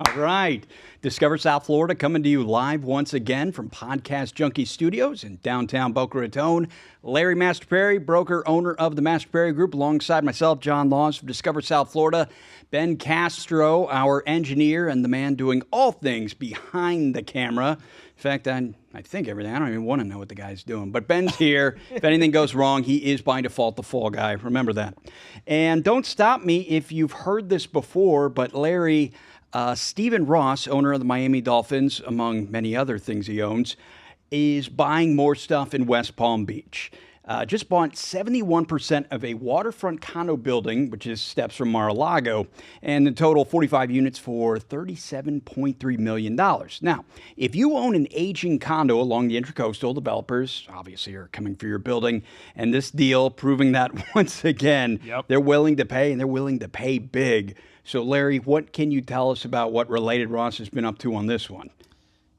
All right. Discover South Florida coming to you live once again from Podcast Junkie Studios in downtown Boca Raton. Larry Mastropieri, broker, owner of the Mastropieri Group, alongside myself, John Laws from Discover South Florida. Ben Castro, our engineer and the man doing all things behind the camera. In fact, I think everything. I don't even want to know what the guy's doing. But Ben's here. If anything goes wrong, he is by default the fall guy. Remember that. And don't stop me if you've heard this before, but Larry... Stephen Ross, owner of the Miami Dolphins, among many other things he owns, is buying more stuff in West Palm Beach. Just bought 71% of a waterfront condo building, which is steps from Mar-a-Lago, and in total 45 units for $37.3 million. Now, if you own an aging condo along the Intracoastal, developers obviously are coming for your building, and this deal proving that once again, they're willing to pay, and they're willing to pay big. So, Larry, what can you tell us about what Related Ross has been up to on this one?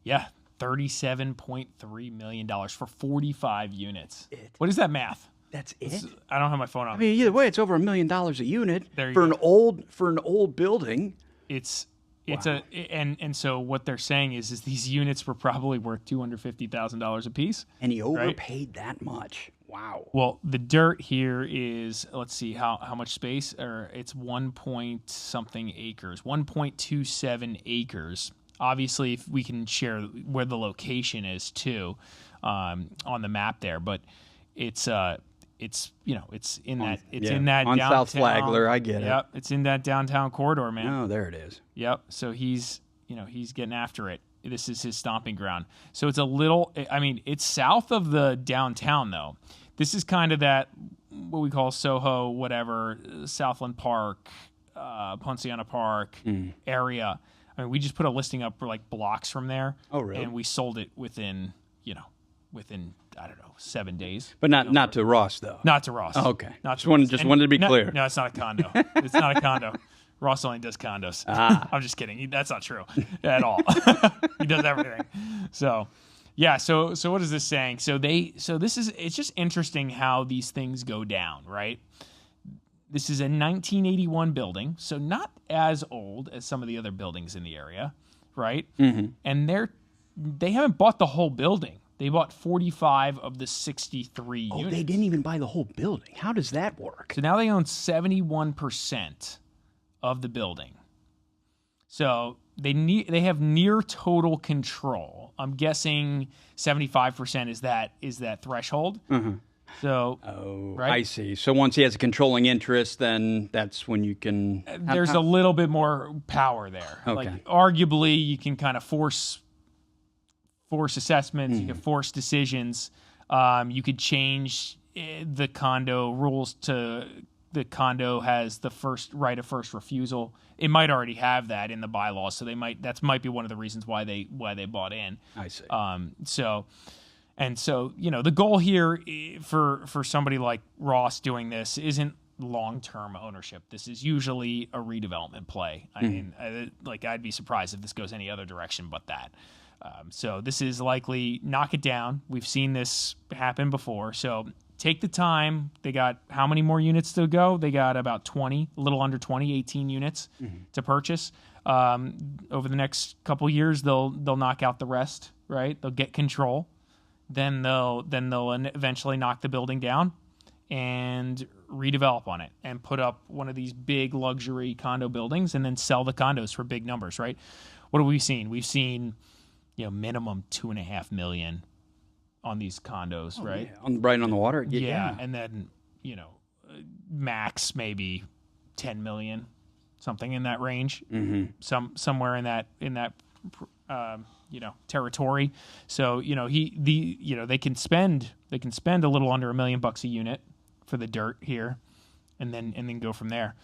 Yeah, $37.3 million for 45 units. What is that math? That's it? I don't have my phone on. I mean, either way, it's over $1 million a unit for an old building. And so what they're saying is these units were probably worth $250,000 a piece. And he overpaid that much. Wow. Well, the dirt here is, let's see how much space, or it's 1.something acres, 1.27 acres. Obviously, if we can share where the location is too, on the map there, but it's in that on downtown, South Flagler. I get it. Yep, it's in that downtown corridor, man. Oh, there it is. Yep. So he's getting after it. This is his stomping ground. So it's a little, it's south of the downtown, though. This is kind of that, what we call Soho, whatever, Southland Park, Ponciana Park area. I mean, we just put a listing up for like blocks from there. Oh, really? And we sold it within, I don't know, 7 days. But not to Ross, though. Not to Ross. Oh, okay. Not just wanted to be clear. No, it's not a condo. It's not a condo. Ross only does condos. I'm just kidding. That's not true at all. He does everything. So, yeah. So what is this saying? It's just interesting how these things go down, right? This is a 1981 building, so not as old as some of the other buildings in the area, right? Mm-hmm. And they haven't bought the whole building. They bought 45 of the 63 units. Oh, they didn't even buy the whole building. How does that work? So now they own 71% of the building. So they have near total control. I'm guessing 75% is that threshold. Mm-hmm. So, right? I see. So once he has a controlling interest, then that's when you can... There's a little bit more power there. Okay. Like, arguably, you can kind of force assessments. You can force decisions. You could change the condo rules to... The condo has the right of first refusal. It might already have that in the bylaws, so that might be one of the reasons why they bought in. I see. So the goal here for somebody like Ross doing this isn't long-term ownership. This is usually a redevelopment play. I mean, I'd be surprised if this goes any other direction but that. So this is likely knock it down. We've seen this happen before. So take the time. They got how many more units to go? They got about 20, a little under 20, 18 units to purchase. Over the next couple years, they'll knock out the rest, right? They'll get control. Then they'll eventually knock the building down and redevelop on it and put up one of these big luxury condo buildings and then sell the condos for big numbers, right? What have we seen? We've seen, minimum $2.5 million on these condos, right? Yeah. Right on the water. Yeah. And then, max maybe 10 million, something in that range. Mm-hmm. Somewhere in that territory. So, they can spend a little under $1 million a unit for the dirt here and then go from there.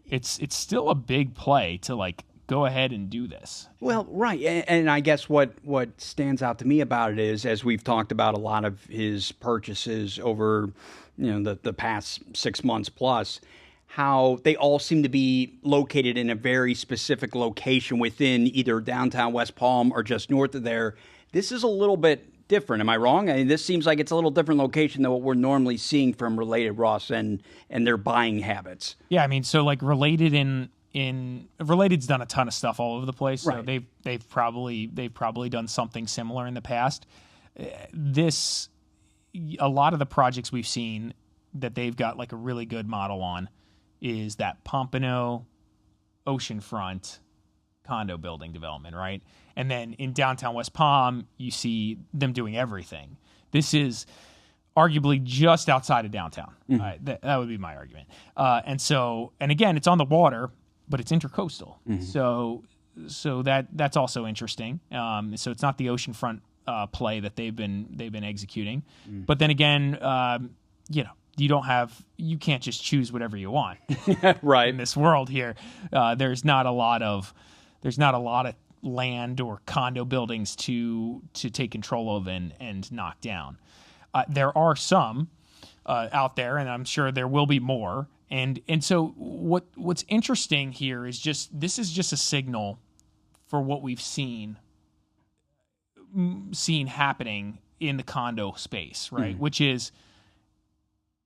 It's still a big play to go ahead and do this. Well, right. And I guess what stands out to me about it is, as we've talked about a lot of his purchases over, the past 6 months plus, how they all seem to be located in a very specific location within either downtown West Palm or just north of there. This is a little bit different. Am I wrong? I mean, this seems like it's a little different location than what we're normally seeing from Related Ross and their buying habits. Yeah, I mean, so Related in Related's done a ton of stuff all over the place, so Right. they've probably done something similar in the past. A lot of the projects we've seen that they've got like a really good model on is that Pompano oceanfront condo building development, right? And then in downtown West Palm, you see them doing everything. This is arguably just outside of downtown. That would be my argument. And again, it's on the water, but it's intercoastal. So that's also interesting. So it's not the oceanfront play that they've been executing. But then again, you can't just choose whatever you want. Right. In this world here, there's not a lot of land or condo buildings to take control of and knock down. There are some out there, and I'm sure there will be more. And so what's interesting here is this is just a signal for what we've seen happening in the condo space, right? Which is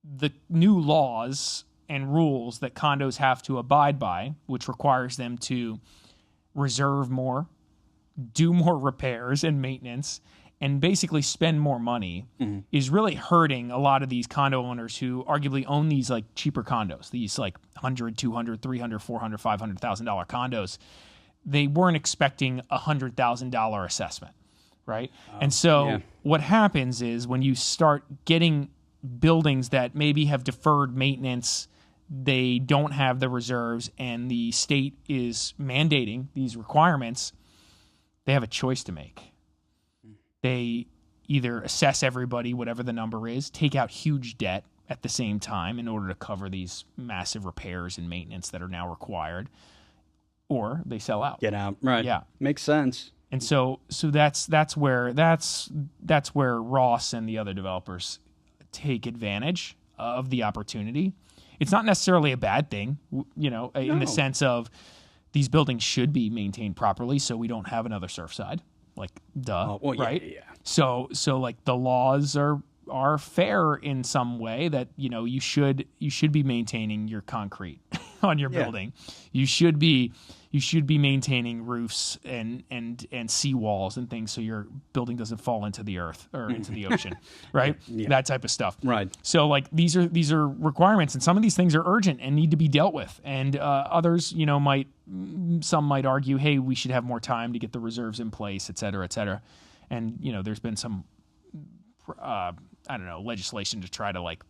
the new laws and rules that condos have to abide by, which requires them to reserve more, do more repairs and maintenance, and basically spend more money, is really hurting a lot of these condo owners who arguably own these like cheaper condos, these like $100,000, $200,000, $300,000, $400,000, $500,000 condos. They weren't expecting $100,000 assessment, right? And so what happens is when you start getting buildings that maybe have deferred maintenance, they don't have the reserves, and the state is mandating these requirements, they have a choice to make. They either assess everybody, whatever the number is, take out huge debt at the same time in order to cover these massive repairs and maintenance that are now required, or they sell out. Get out. Right. Yeah. Makes sense. And so that's where Ross and the other developers take advantage of the opportunity. It's not necessarily a bad thing, in the sense of these buildings should be maintained properly so we don't have another Surfside. Like, duh, right? Yeah. So like the laws are fair in some way that, you should be maintaining your concrete on your building. You should be maintaining roofs and seawalls and things so your building doesn't fall into the earth or into the ocean, right? That type of stuff. Right. So like these are requirements, and some of these things are urgent and need to be dealt with. And others, some might argue, hey, we should have more time to get the reserves in place, et cetera, et cetera. And, there's been some, legislation to try to like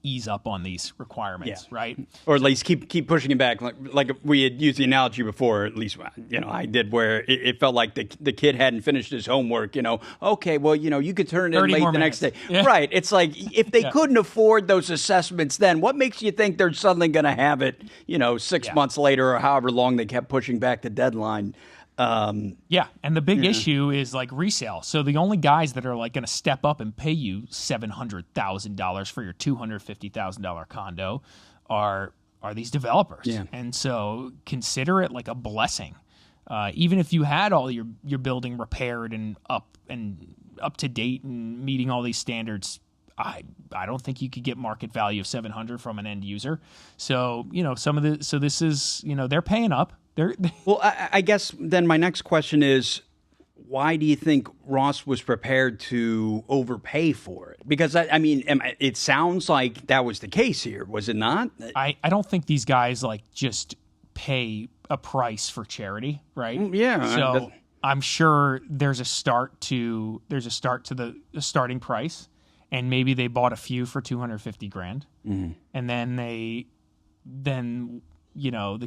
ease up on these requirements, right? Or at least keep pushing it back. Like we had used the analogy before, at least, I did, where it felt like the kid hadn't finished his homework, okay, well, you could turn it in late the next day. Yeah. Right. It's like, if they couldn't afford those assessments then, what makes you think they're suddenly going to have it, 6 months later or however long they kept pushing back the deadline? And the big issue is like resale. So the only guys that are like going to step up and pay you $700,000 for your $250,000 condo are these developers. Yeah. And so consider it like a blessing. Even if you had all your building repaired and up to date and meeting all these standards, I don't think you could get market value of $700 from an end user. So, this is, they're paying up. Well, I guess then my next question is, why do you think Ross was prepared to overpay for it? Because, it sounds like that was the case here, was it not? I don't think these guys, just pay a price for charity, right? Yeah. So I'm sure there's a start to the starting price, and maybe they bought a few for $250,000, and then the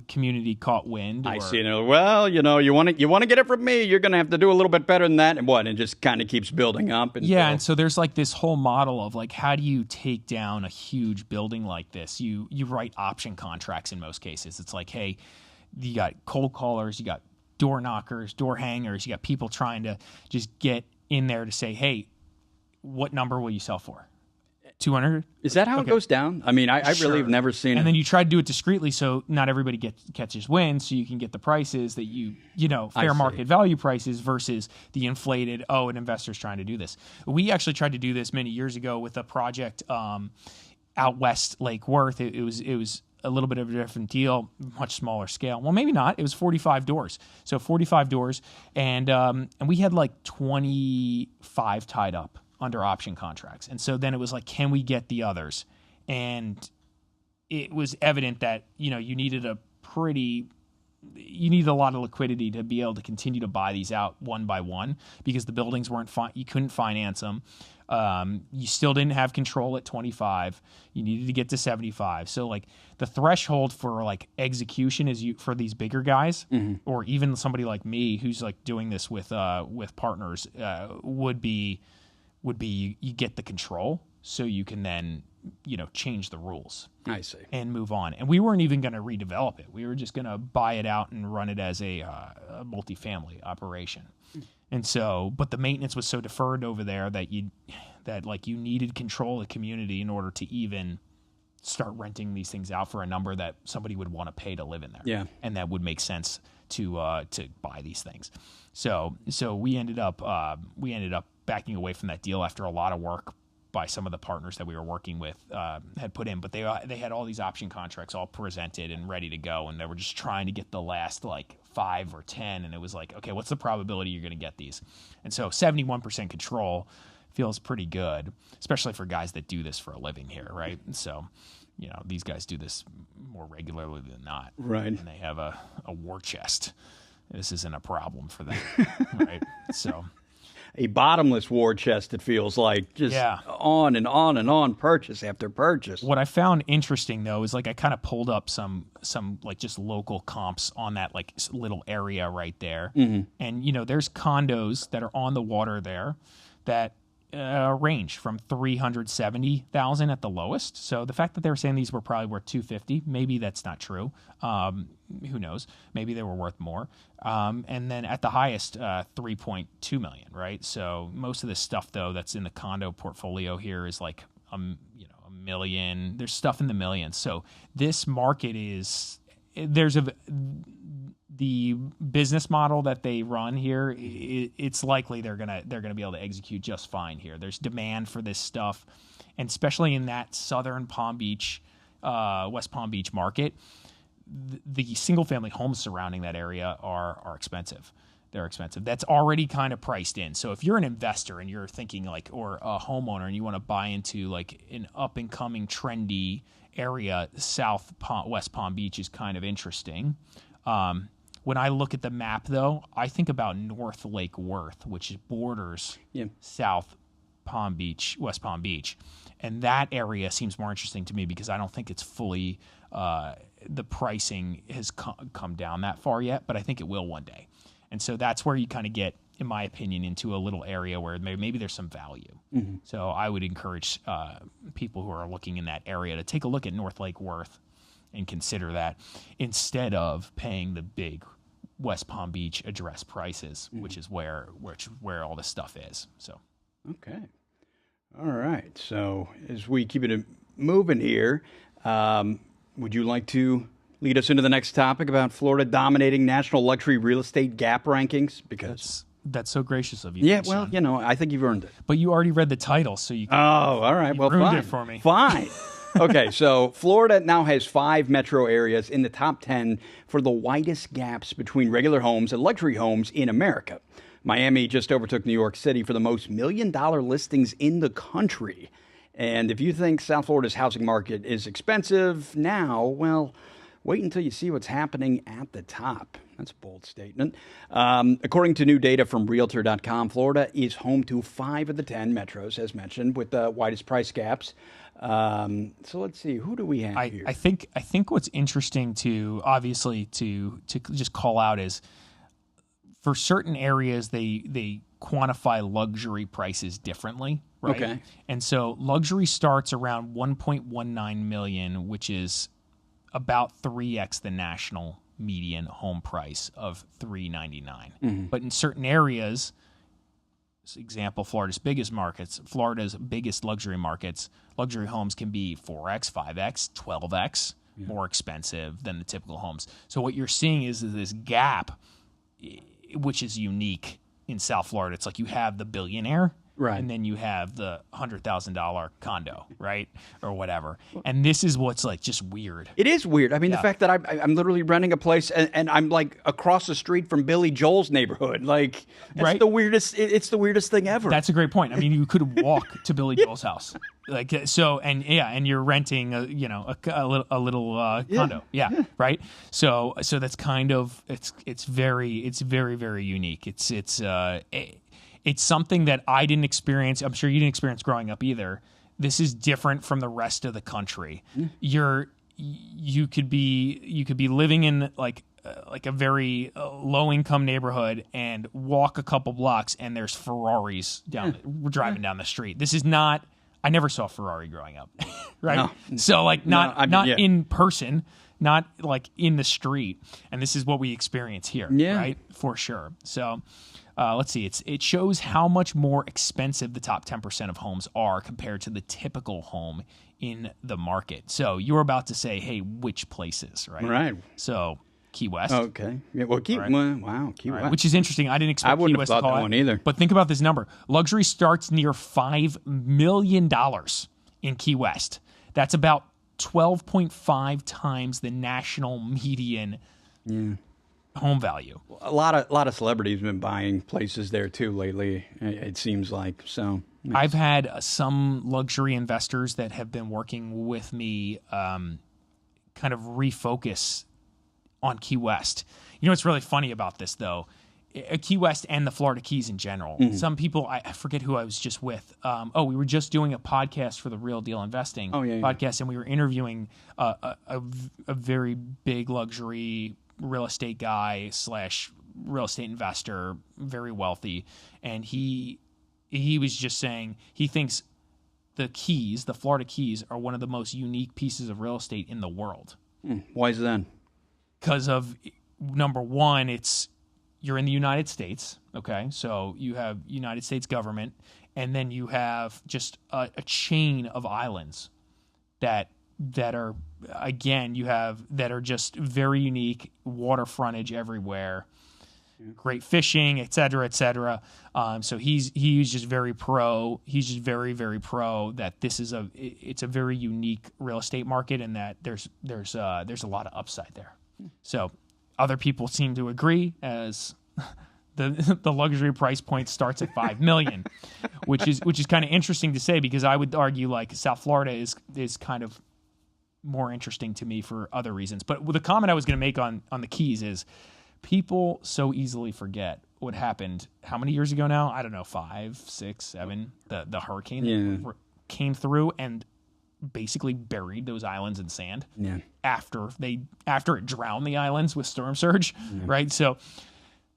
community caught wind. I see. Well, you want to get it from me, you're going to have to do a little bit better than that, and it just kind of keeps building up. And so there's like this whole model of like, how do you take down a huge building like this? You write option contracts in most cases. It's like, hey, you got cold callers, you got door knockers, door hangers, you got people trying to just get in there to say, hey, what number will you sell for? 200? Is that how it goes down? I really have never seen it. And then you try to do it discreetly so not everybody catches wind, so you can get the prices that fair market value prices versus the inflated, an investor's trying to do this. We actually tried to do this many years ago with a project out west Lake Worth. It was a little bit of a different deal, much smaller scale. Well, maybe not. It was 45 doors. So 45 doors, and we had like 25 tied up under option contracts. And so then it was like, can we get the others? And it was evident that, you needed a lot of liquidity to be able to continue to buy these out one by one, because the buildings weren't you couldn't finance them. You still didn't have control at 25. You needed to get to 75. So like the threshold for like execution for these bigger guys, or even somebody like me who's like doing this with partners, would be you get the control so you can then, change the rules. I see. And move on. And we weren't even going to redevelop it. We were just going to buy it out and run it as a multifamily operation. And so, but the maintenance was so deferred over there that you needed control of the community in order to even start renting these things out for a number that somebody would want to pay to live in there. Yeah. And that would make sense to buy these things. So we ended up backing away from that deal after a lot of work by some of the partners that we were working with had put in, but they had all these option contracts all presented and ready to go, and they were just trying to get the last like 5 or 10, and it was like, okay, what's the probability you're going to get these? And so 71% control feels pretty good, especially for guys that do this for a living here, right? And so, these guys do this more regularly than not, right? And they have a war chest. This isn't a problem for them, right? So. A bottomless war chest, it feels like, just on and on and on, purchase after purchase. What I found interesting, though, is like I kind of pulled up some like just local comps on that like little area right there. And, there's condos that are on the water there that range from $370,000 at the lowest. So the fact that they were saying these were probably worth $250,000, maybe that's not true. Who knows? Maybe they were worth more. And then at the highest, $3.2 million, right? So most of this stuff, though, that's in the condo portfolio here is like a million. There's stuff in the millions. So this market the business model that they run here, it's likely they're gonna be able to execute just fine here. There's demand for this stuff, and especially in that southern Palm Beach, West Palm Beach market, the single family homes surrounding that area are expensive. They're expensive. That's already kind of priced in. So if you're an investor and you're thinking like, or a homeowner, and you want to buy into like an up and coming trendy area, West Palm Beach is kind of interesting. When I look at the map, though, I think about North Lake Worth, which borders South Palm Beach, West Palm Beach. And that area seems more interesting to me because I don't think it's fully the pricing has come down that far yet, but I think it will one day. And so that's where you kind of get, in my opinion, into a little area where maybe there's some value. So I would encourage people who are looking in that area to take a look at North Lake Worth and consider that instead of paying the big West Palm Beach address prices, which is where all this stuff is. So, okay, all right. So as we keep it moving here, would you like to lead us into the next topic about Florida dominating national luxury real estate gap rankings? Because that's so gracious of you. Yeah, well, I think you've earned it. But you already read the title, so you. Oh, all right. Well, ruined fine. it for me. Fine. Okay, so Florida now has 5 metro areas in the top 10 for the widest gaps between regular homes and luxury homes in America. Miami just overtook New York City for the most $1 million listings in the country. And if you think South Florida's housing market is expensive now, well, wait until you see what's happening at the top. That's a bold statement. According to new data from Realtor.com, Florida is home to 5 of the 10 metros, as mentioned, with the widest price gaps. So let's see, who do we have here? I think what's interesting to just call out is for certain areas they quantify luxury prices differently, right? Okay. And so luxury starts around 1.19 million, which is about 3x the national median home price of $399. But in certain areas, example, Florida's biggest luxury markets, luxury homes can be 4x, 5x, 12x more expensive than the typical homes. So what you're seeing is this gap, which is unique in South Florida. It's like you have the Billionaire, Right. And then you have the $100,000 condo, right? Or whatever. And this is what's like just weird. It is weird. I mean, the fact that I'm literally renting a place and I'm like across the street from Billy Joel's neighborhood. Like, that's the weirdest. It's the weirdest thing ever. That's a great point. I mean, you could walk to Billy Joel's house. Like, so, and you're renting a little condo. Yeah. Right. So that's kind of, it's very, very unique. It's something that I didn't experience. I'm sure you didn't experience growing up either. This is different from the rest of the country. You could be living in like a very low income neighborhood and walk a couple blocks and there's Ferraris driving down the street. This is not. I never saw a Ferrari growing up, right? No. So like not in person, not like in the street, and this is what we experience here, right? For sure. So. Let's see. It shows how much more expensive the top 10% of homes are compared to the typical home in the market. So you were about to say, hey, which places, right? Right. So Key West. Okay. Yeah, well, Key West. Which is interesting. I didn't expect Key West to call that one either. But think about this number. Luxury starts near $5 million in Key West. That's about 12.5 times the national median. Yeah. Home value. A lot of celebrities have been buying places there too lately. It seems like so. I've had some luxury investors that have been working with me, kind of refocus on Key West. You know what's really funny about this though? Key West and the Florida Keys in general. Mm-hmm. Some people, I forget who I was just with. We were just doing a podcast for the Real Deal Investing podcast, and we were interviewing a very big luxury real estate guy / real estate investor, very wealthy, and he was just saying he thinks the Florida Keys, are one of the most unique pieces of real estate in the world. Why is that? Because of, number one, you're in the United States, okay? So you have United States government, and then you have just a chain of islands that are, again, that are just very unique, water frontage everywhere, great fishing, et cetera, et cetera. So he's just very pro. He's just very, very pro that it's a very unique real estate market, and that there's a lot of upside there. So other people seem to agree, as the luxury price point starts at $5 million, which is kind of interesting to say, because I would argue like South Florida is kind of more interesting to me for other reasons. But the comment I was going to make on the Keys is, people so easily forget what happened how many years ago now? I don't know, 5, 6, 7. The hurricane came through and basically buried those islands in sand. Yeah. After it drowned the islands with storm surge, right? So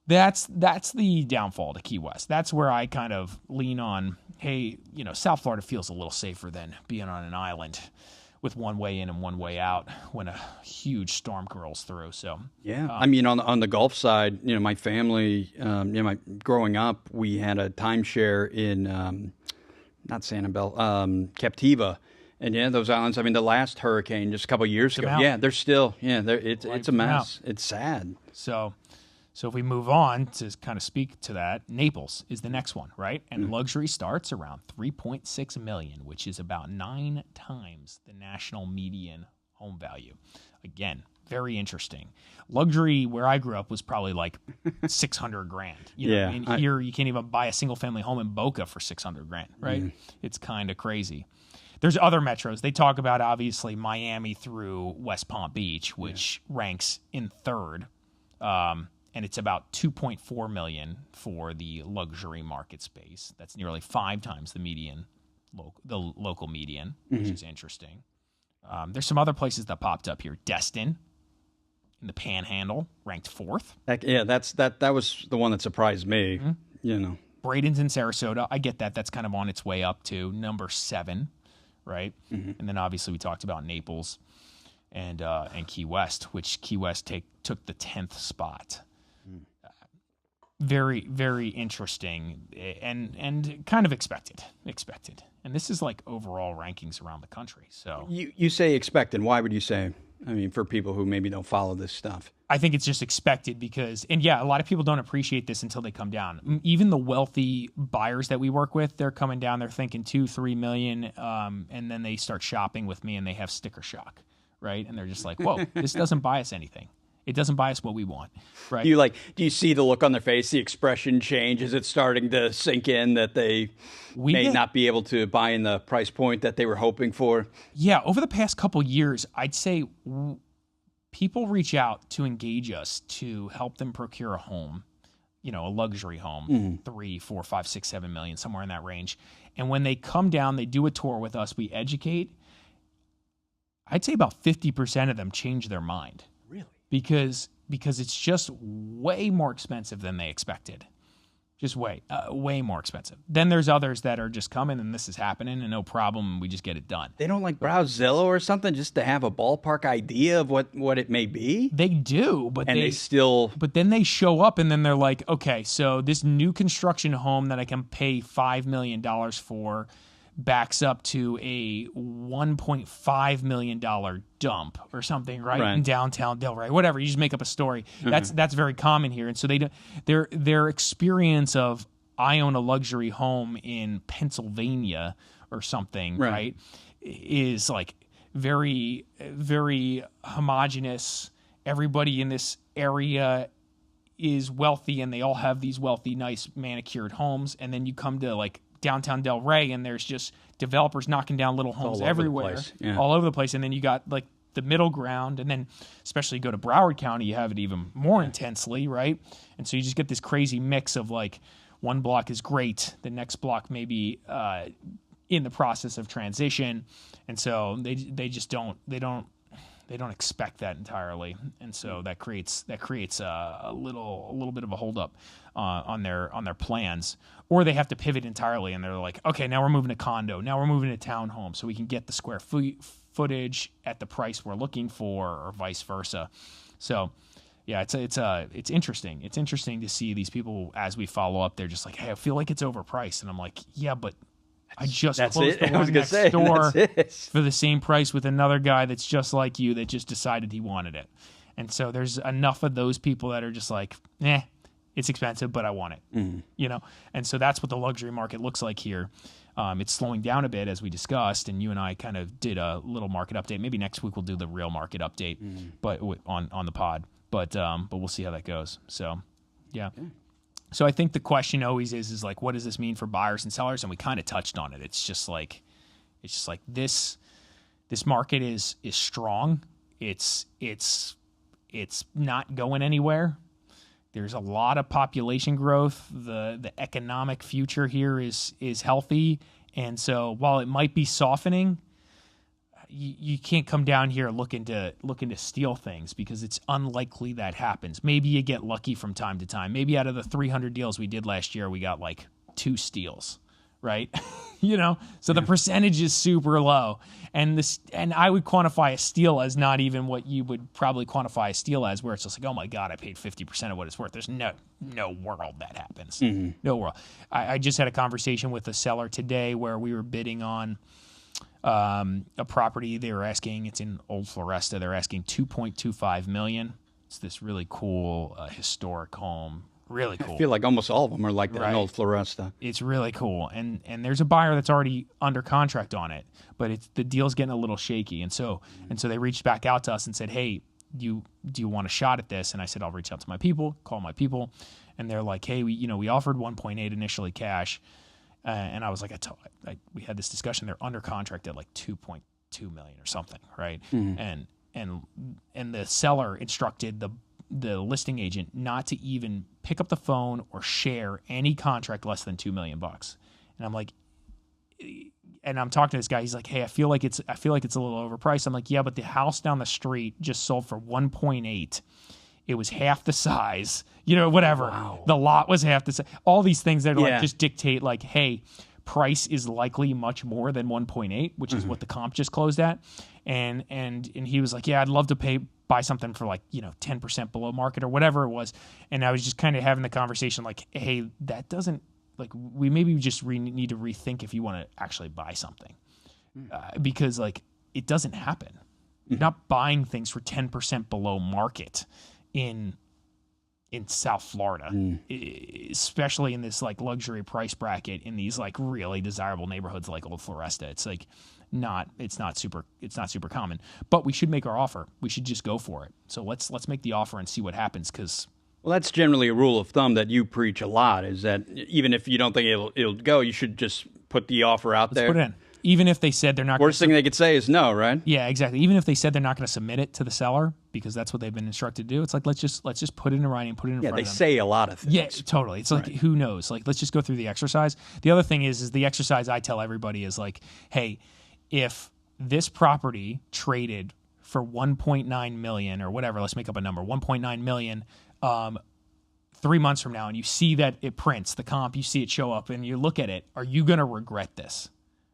that's the downfall to Key West. That's where I kind of lean on, hey, South Florida feels a little safer than being on an island with one way in and one way out when a huge storm rolls through. So I mean, on the Gulf side, my family, growing up, we had a timeshare in not Sanibel, Captiva, and those islands. I mean, the last hurricane just a couple of years ago, they're still it's a mess. It's sad. So if we move on to kind of speak to that, Naples is the next one, right? And luxury starts around $3.6 million, which is about 9 times the national median home value. Again, very interesting. Luxury where I grew up was probably like $600,000. Here you can't even buy a single family home in Boca for $600,000, right? It's kind of crazy. There's other metros. They talk about obviously Miami through West Palm Beach, which ranks in third. And it's about $2.4 million for the luxury market space. That's nearly 5 times the median, the local median, which is interesting. There's some other places that popped up here. Destin, in the Panhandle, ranked 4th. That was the one that surprised me. Braden's in Sarasota. I get that. That's kind of on its way up to number 7, right? And then obviously we talked about Naples and Key West, which Key West took the 10th spot. Very, very interesting and kind of expected. And this is like overall rankings around the country. So you say expected. Why would you say I mean, for people who maybe don't follow this stuff. I think it's just expected because, and yeah, a lot of people don't appreciate this until they come down. Even the wealthy buyers that we work with, they're coming down, they're thinking 2-3 million, and then they start shopping with me and they have sticker shock, right? And they're just like, whoa, this doesn't buy us anything. It doesn't buy us what we want, right? Do you see the look on their face, the expression change? Is it starting to sink in that they may not be able to buy in the price point that they were hoping for? Yeah, over the past couple years, I'd say people reach out to engage us to help them procure a home, a luxury home, 3, 4, 5, 6, 7 million, somewhere in that range. And when they come down, they do a tour with us, we educate. I'd say about 50% of them change their mind. Really? Because it's just way more expensive than they expected. Just way more expensive. Then there's others that are just coming and this is happening and no problem, we just get it done. They don't browse Zillow or something just to have a ballpark idea of what it may be? They do, but But then they show up and then they're like, okay, so this new construction home that I can pay $5 million for backs up to a $1.5 million dump or something, right? In downtown Delray, whatever. You just make up a story. That's very common here. And so their experience of I own a luxury home in Pennsylvania or something, right, is like very, very homogenous. Everybody in this area is wealthy and they all have these wealthy, nice manicured homes. And then you come to like downtown Delray and there's just developers knocking down little homes everywhere, all over the place. And then you got like the middle ground. And then especially go to Broward County, you have it even more intensely, right? And so you just get this crazy mix of like one block is great, the next block may be in the process of transition. And so they don't expect that entirely, and so that creates a little bit of a holdup on their plans, or they have to pivot entirely, and they're like, okay, now we're moving to condo, now we're moving to townhome, so we can get the square footage at the price we're looking for, or vice versa. So, yeah, it's interesting. It's interesting to see these people as we follow up. They're just like, hey, I feel like it's overpriced, and I'm like, yeah, but I just closed the one next door for the same price with another guy that's just like you that just decided he wanted it. And so there's enough of those people that are just like, it's expensive, but I want it, And so that's what the luxury market looks like here. It's slowing down a bit, as we discussed, and you and I kind of did a little market update. Maybe next week we'll do the real market update, but on the pod. But we'll see how that goes. So, yeah. Okay. So I think the question always is like, what does this mean for buyers and sellers? And we kind of touched on it. It's just like this market is strong. It's not going anywhere. There's a lot of population growth. The economic future here is healthy. And so while it might be softening, you can't come down here looking to steal things, because it's unlikely that happens. Maybe you get lucky from time to time. Maybe out of the 300 deals we did last year, we got like 2 steals, right? So the percentage is super low. And I would quantify a steal as not even what you would probably quantify a steal as, where it's just like, oh my God, I paid 50% of what it's worth. There's no world that happens. No world. I just had a conversation with a seller today where we were bidding on a property. They were asking, it's in Old Floresta, they're asking $2.25 million. It's this really cool historic home. Really cool. I feel like almost all of them are like that in Old Floresta. It's really cool. And there's a buyer that's already under contract on it, but the deal's getting a little shaky. And so they reached back out to us and said, hey, do you want a shot at this? And I said, I'll reach out to my people, call my people. And they're like, hey, we offered 1.8 initially cash. And I was like, we had this discussion. They're under contract at like 2.2 million or something, right? And the seller instructed the listing agent not to even pick up the phone or share any contract less than $2 million. And I'm like, and I'm talking to this guy. He's like, hey, I feel like it's a little overpriced. I'm like, yeah, but the house down the street just sold for 1.8. It was half the size, whatever. Wow. The lot was half the size. All these things that like just dictate like, hey, price is likely much more than 1.8, which is what the comp just closed at. And he was like, yeah, I'd love to buy something for like, 10% below market or whatever it was. And I was just kind of having the conversation like, hey, that doesn't, like, we maybe just need to rethink if you want to actually buy something, because like it doesn't happen. You're not buying things for 10% below market in South Florida, especially in this like luxury price bracket in these like really desirable neighborhoods like Old Floresta. It's like it's not super common, but we should make our offer. We should just go for it. So let's make the offer and see what happens. Well, that's generally a rule of thumb that you preach a lot, is that even if you don't think it'll go, you should just put the offer out there. Put it in. Even if they said they're not. Worst thing they could say is no, right? Yeah, exactly. Even if they said they're not going to submit it to the seller because that's what they've been instructed to do, it's like let's just put it in writing, put it in front of them. Yeah, they say a lot of things. Yeah, totally. It's like who knows? Like let's just go through the exercise. The other thing is the exercise I tell everybody is like, hey, if this property traded for 1.9 million or whatever, let's make up a number, 1.9 million. 3 months from now, and you see that it prints the comp, you see it show up, and you look at it. Are you going to regret this?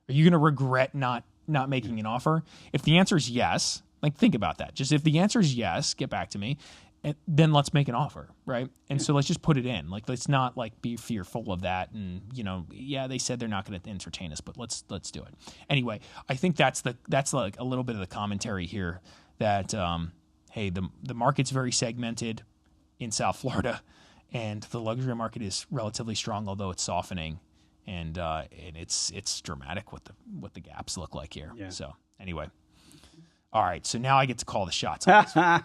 Are you going to regret not making an offer? If the answer is yes, like think about that. Just if the answer is yes, get back to me, and then let's make an offer, right? And so let's just put it in. Like let's not like be fearful of that. And they said they're not going to entertain us, but let's do it anyway. I think that's like a little bit of the commentary here that hey, the market's very segmented in South Florida, and the luxury market is relatively strong, although it's softening. And it's dramatic what the gaps look like here. Yeah. So anyway, all right. So now I get to call the shots on this one.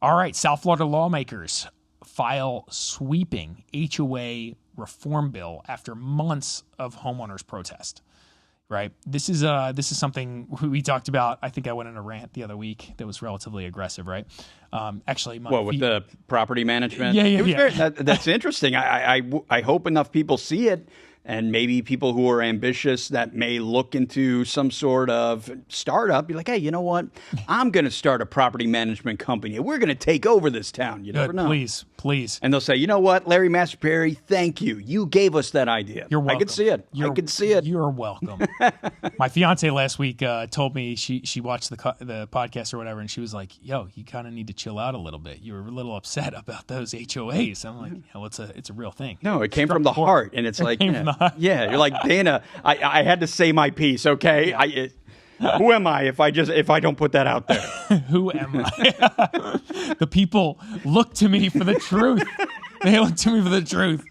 All right. South Florida lawmakers file sweeping HOA reform bill after months of homeowners protest. Right. This is something we talked about. I think I went on a rant the other week that was relatively aggressive. Right. Actually, with the property management? Yeah. That's interesting. I hope enough people see it. And maybe people who are ambitious that may look into some sort of startup, be like, hey, you know what? I'm going to start a property management company. We're going to take over this town. You never know. Please. And they'll say, you know what, Larry Mastropieri, thank you. You gave us that idea. You're welcome. I could see it. I could see it. You're welcome. My fiance last week told me she watched the podcast or whatever, and she was like, yo, you kind of need to chill out a little bit. You were a little upset about those HOAs. I'm like, it's a real thing. No, it came from the heart. And it's like, yeah, you're like, Dana, I had to say my piece, okay? Who am I if I don't put that out there? Who am I? The people look to me for the truth. They look to me for the truth.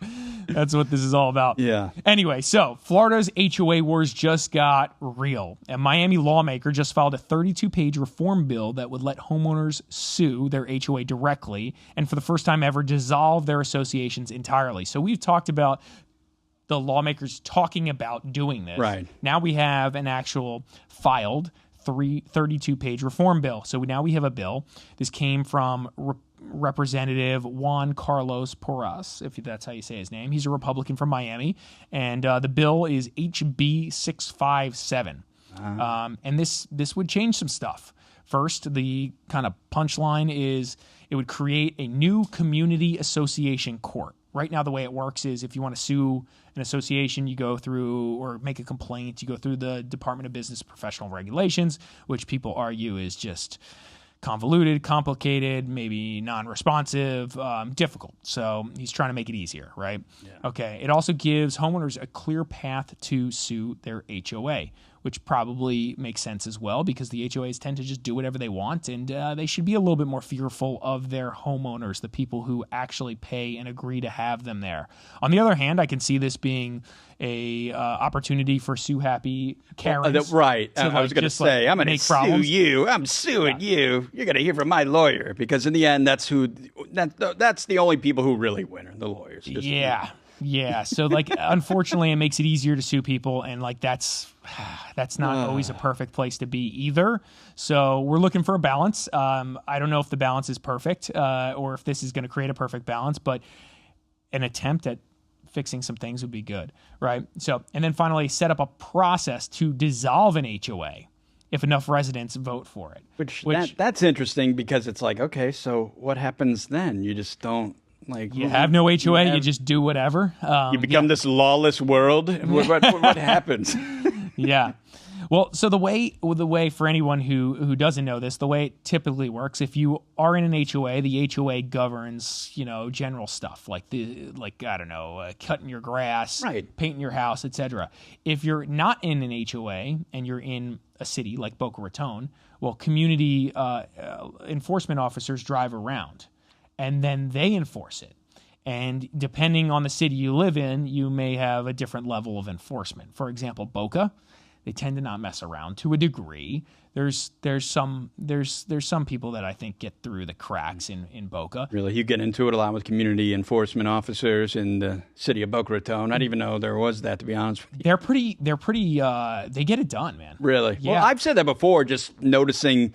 That's what this is all about. Yeah. Anyway, so Florida's HOA wars just got real. A Miami lawmaker just filed a 32-page reform bill that would let homeowners sue their HOA directly and for the first time ever dissolve their associations entirely. So we've talked about the lawmakers talking about doing this. Right. Now we have an actual filed 32-page reform bill. So now we have a bill. This came from Representative Juan Carlos Porras, if that's how you say his name. He's a Republican from Miami. And the bill is HB 657. And this would change some stuff. First, the kind of punchline is it would create a new community association court. Right now, the way it works is if you want to sue an association, you go through, or make a complaint, you go through the Department of Business Professional Regulations, which people argue is just convoluted, complicated, maybe non-responsive, difficult. So he's trying to make it easier, right? Yeah. Okay. It also gives homeowners a clear path to sue their HOA, which probably makes sense as well because the HOAs tend to just do whatever they want, and they should be a little bit more fearful of their homeowners, the people who actually pay and agree to have them there. On the other hand, I can see this being a opportunity for sue-happy Karens. Right. I was going to say, I'm going to sue you. I'm suing you. You're going to hear from my lawyer because in the end, that's the only people who really win are the lawyers. Yeah. So unfortunately, it makes it easier to sue people, and that's not always a perfect place to be either. So we're looking for a balance. I don't know if the balance is perfect or if this is going to create a perfect balance, but an attempt at fixing some things would be good, right? So, and then finally, set up a process to dissolve an HOA if enough residents vote for it. Which that's interesting because it's like, okay, so what happens then? You just don't. You have no HOA, you just do whatever. You become this lawless world. What happens? Yeah. Well, so the way for anyone who doesn't know this, the way it typically works, if you are in an HOA, the HOA governs, general stuff like I don't know, cutting your grass, right, painting your house, etc. If you're not in an HOA and you're in a city like Boca Raton, well, community enforcement officers drive around, and then they enforce it. And depending on the city you live in, you may have a different level of enforcement. For example, Boca, they tend to not mess around to a degree. There's some people that I think get through the cracks in Boca. Really, you get into it a lot with community enforcement officers in the city of Boca Raton. I didn't even know there was that, to be honest with you. They're pretty. They get it done, man. Really? Yeah. Well, I've said that before. Just noticing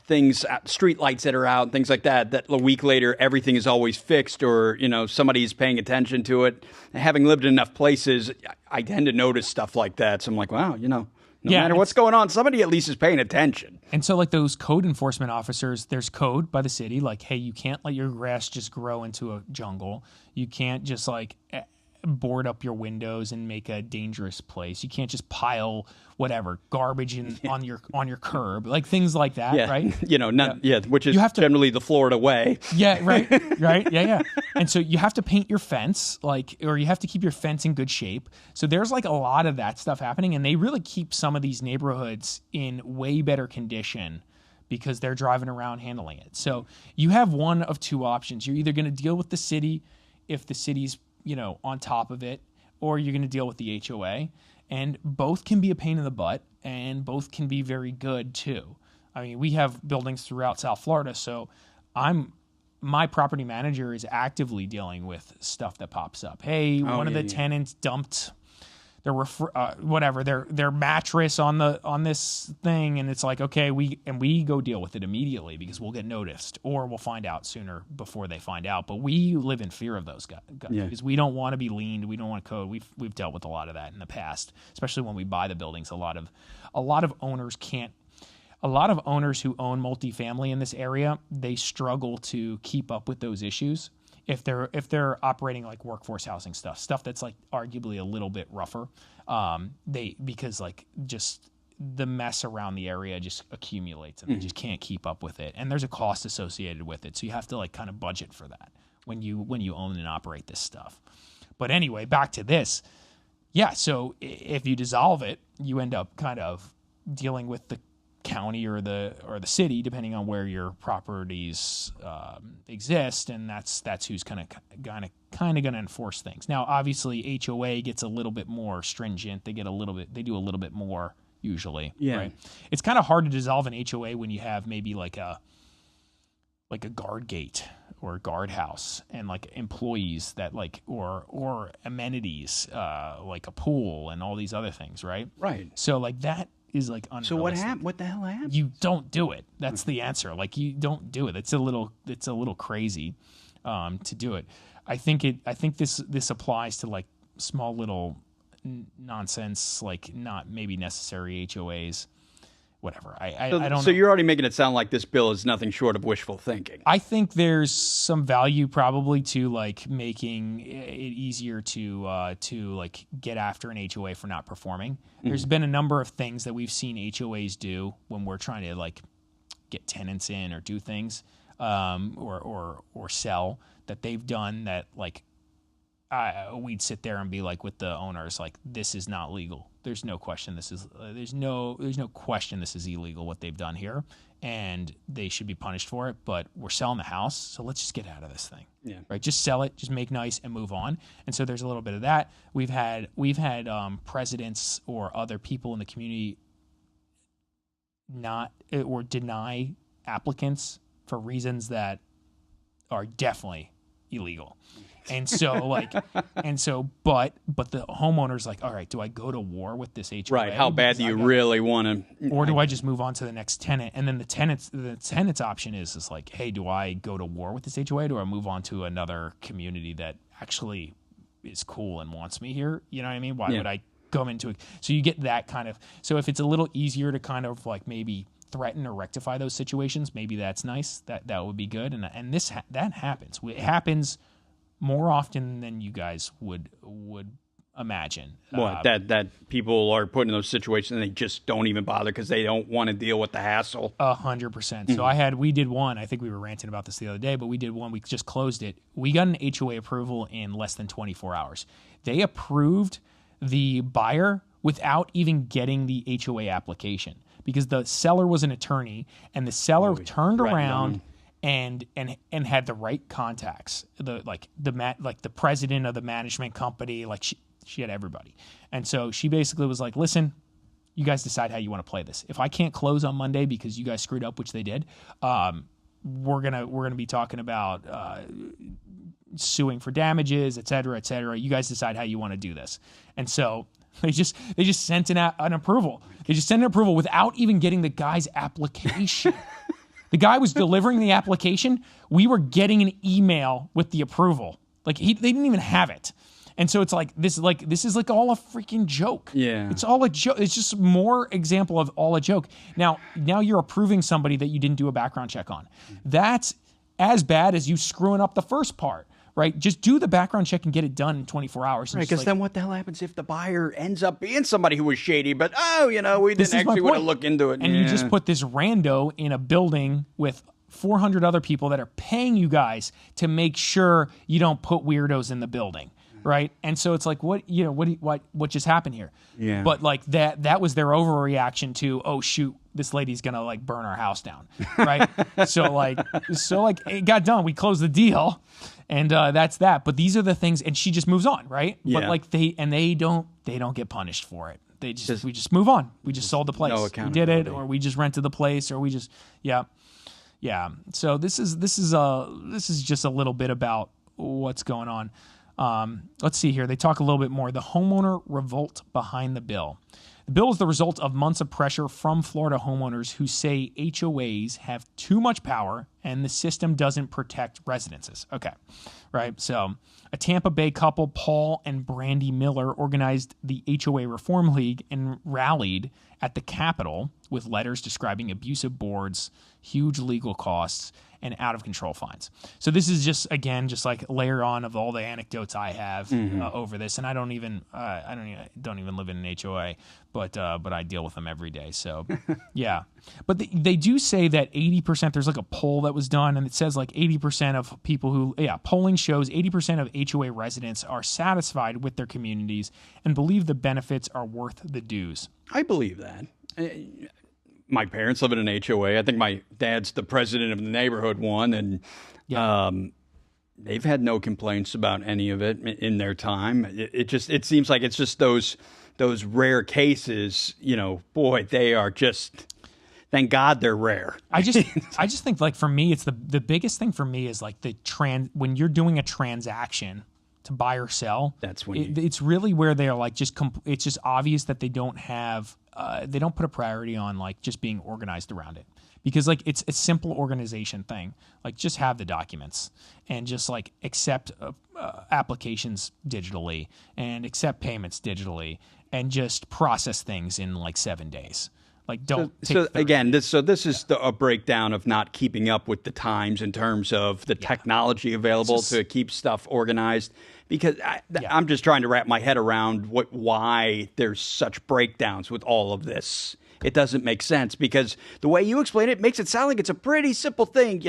things, street lights that are out, things like that. That a week later, everything is always fixed, or somebody's paying attention to it. And having lived in enough places, I tend to notice stuff like that. So I'm like, wow, no matter what's going on, somebody at least is paying attention. And so, like those code enforcement officers, there's code by the city, like, hey, you can't let your grass just grow into a jungle. You can't just board up your windows and make a dangerous place. You can't just pile whatever garbage on your curb, like things like that, right? Which is generally the Florida way. Yeah, right, yeah. And so you have to paint your fence, or you have to keep your fence in good shape. So there's a lot of that stuff happening, and they really keep some of these neighborhoods in way better condition because they're driving around handling it. So you have one of two options. You're either going to deal with the city if the city's on top of it, or you're going to deal with the HOA, and both can be a pain in the butt, and both can be very good too. I mean, we have buildings throughout South Florida, so my property manager is actively dealing with stuff that pops up. Hey, one of the tenants dumped their mattress on this thing, and it's like, okay, we go deal with it immediately because we'll get noticed, or we'll find out sooner before they find out. But we live in fear of those guys because we don't want to be leaned, we don't want to code. We've dealt with a lot of that in the past, especially when we buy the buildings. A lot of owners who own multifamily in this area, they struggle to keep up with those issues. If they're operating like workforce housing stuff that's arguably a little bit rougher, because just the mess around the area just accumulates and they just can't keep up with it, and there's a cost associated with it, so you have to kind of budget for that when you own and operate this stuff. But anyway, back to this, so if you dissolve it, you end up kind of dealing with the county or the city, depending on where your properties exist, and that's who's kind of going to enforce things. Now, obviously, HOA gets a little bit more stringent. They do a little bit more usually. Yeah. Right? It's kind of hard to dissolve an HOA when you have maybe like a guard gate or a guardhouse and employees that or amenities like a pool and all these other things, right? Right. So that is unrealistic. So what happened? What the hell happened? You don't do it. That's the answer. You don't do it. It's a little crazy to do it. I think this applies to small little nonsense, not maybe necessary HOAs. Whatever. I don't know. So you're already making it sound like this bill is nothing short of wishful thinking. I think there's some value probably to making it easier to get after an HOA for not performing. Mm-hmm. There's been a number of things that we've seen HOAs do when we're trying to get tenants in or do things or sell that they've done that we'd sit there and be with the owners, this is not legal. There's no question this is there's no question this is illegal what they've done here, and they should be punished for it. But we're selling the house, so let's just get out of this thing. Yeah. Right. Just sell it, just make nice and move on. And so there's a little bit of that. We've had presidents or other people in the community not or deny applicants for reasons that are definitely illegal. And so but the homeowner's all right, do I go to war with this HOA? Right. How bad do you really want to? Or do I just move on to the next tenant? And then the tenant's option is hey, do I go to war with this HOA? Or do I move on to another community that actually is cool and wants me here? You know what I mean? Why would I come into it? So you get that kind of, so if it's a little easier to kind of maybe threaten or rectify those situations, maybe that's nice. That would be good. And that happens. It happens more often than you guys would imagine. What, that people are put in those situations and they just don't even bother because they don't want to deal with the hassle? 100%. So we did one. I think we were ranting about this the other day, but we did one. We just closed it. We got an HOA approval in less than 24 hours. They approved the buyer without even getting the HOA application because the seller was an attorney, and the seller turned around and had the right contacts. The president of the management company, like she had everybody. And so she basically was like, listen, you guys decide how you want to play this. If I can't close on Monday because you guys screwed up, which they did, we're gonna be talking about suing for damages, et cetera, et cetera. You guys decide how you want to do this. And so they just sent an approval. They just sent an approval without even getting the guy's application. The guy was delivering the application. We were getting an email with the approval. Like they didn't even have it. And so it's like this is all a freaking joke. Yeah. It's all a joke. It's just more example of all a joke. Now you're approving somebody that you didn't do a background check on. That's as bad as you screwing up the first part, right? Just do the background check and get it done in 24 hours. Right, because then what the hell happens if the buyer ends up being somebody who was shady, but we didn't actually want to look into it. And you just put this rando in a building with 400 other people that are paying you guys to make sure you don't put weirdos in the building. Right. And so it's like, what just happened here? Yeah. But like that was their overreaction to, oh shoot, this lady's going to like burn our house down. Right. so it got done. We closed the deal and that's that. But these are the things. And she just moves on. Right. Yeah. But like they don't get punished for it. We just move on. We just sold the place. No we did it, or we just rented the place, or we just, yeah. So this is just a little bit about what's going on. Let's see here. They talk a little bit more. The homeowner revolt behind the bill. The bill is the result of months of pressure from Florida homeowners who say HOAs have too much power and the system doesn't protect residences. Okay, right. So a Tampa Bay couple, Paul and Brandy Miller, organized the HOA Reform League and rallied at the Capitol with letters describing abusive boards, huge legal costs, and out-of-control fines. So this is just like layer on of all the anecdotes I have over this, and I don't even live in an HOA, but I deal with them every day. So yeah, but they do say that 80%. There's like a poll that was done, and it says like 80% of people polling shows 80% of HOA residents are satisfied with their communities and believe the benefits are worth the dues. I believe that. My parents live in an HOA. I think my dad's the president of the neighborhood one, and they've had no complaints about any of it in their time. It seems like it's just those rare cases. Boy, they are just. Thank God they're rare. I just think like for me, it's the biggest thing for me is like when you're doing a transaction to buy or sell. That's when it's really where they're like it's just obvious that they don't have. They don't put a priority on like just being organized around it, because like it's a simple organization thing. Like just have the documents and just like accept applications digitally and accept payments digitally and just process things in like 7 days. Like don't. So again, this is a breakdown of not keeping up with the times in terms of the technology available to keep stuff organized. Because I'm just trying to wrap my head around why there's such breakdowns with all of this. It doesn't make sense because the way you explain it makes it sound like it's a pretty simple thing.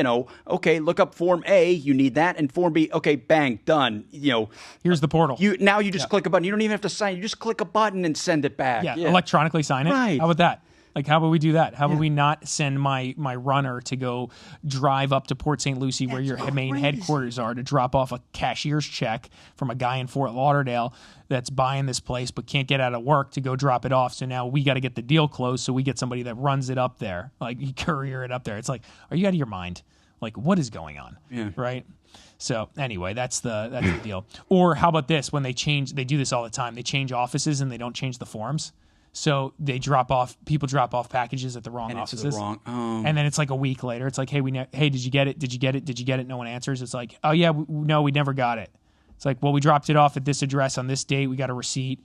Okay, look up Form A, you need that, and Form B, okay, bang, done. Here's the portal. You just click a button. You don't even have to sign. You just click a button and send it back. Yeah. Electronically sign it. Right. How about that? Like, how about we do that? How about we not send my runner to go drive up to Port St. Lucie where your main headquarters are to drop off a cashier's check from a guy in Fort Lauderdale that's buying this place but can't get out of work to go drop it off. So now we got to get the deal closed. So we get somebody that runs it up there, like you courier it up there. It's like, are you out of your mind? Like, what is going on? Yeah. Right. So anyway, that's the deal. Or how about this? When they do this all the time. They change offices and they don't change the forms. So people drop off packages at the wrong offices. And then it's like a week later. It's like, hey, did you get it? Did you get it? Did you get it? No one answers. It's like, oh yeah, no, we never got it. It's like, well, we dropped it off at this address on this date. We got a receipt.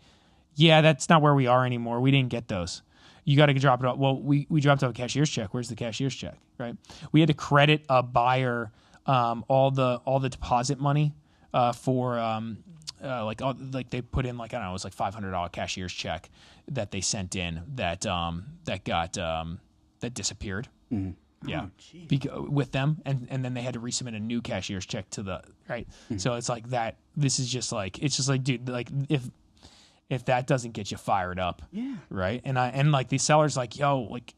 Yeah, that's not where we are anymore. We didn't get those. You got to drop it off. Well, we dropped off a cashier's check. Where's the cashier's check? Right. We had to credit a buyer all the deposit money for like they put in like, I don't know, it was like $500 cashier's check that they sent in that disappeared. Yeah, with them, and then they had to resubmit a new cashier's check to the right. So it's like that. This is just like, it's just like, dude, like if that doesn't get you fired up, right? And like these sellers, like, yo, like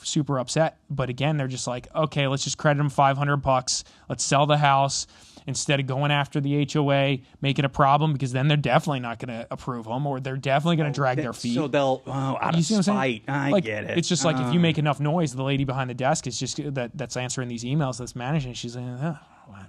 super upset, but again, they're just like, okay, let's just credit them $500. Let's sell the house instead of going after the HOA, make it a problem, because then they're definitely not going to approve them, or they're definitely going to drag their feet. So they'll, out of spite. I get it. It's just like if you make enough noise, the lady behind the desk is just that's answering these emails, that's managing. She's like,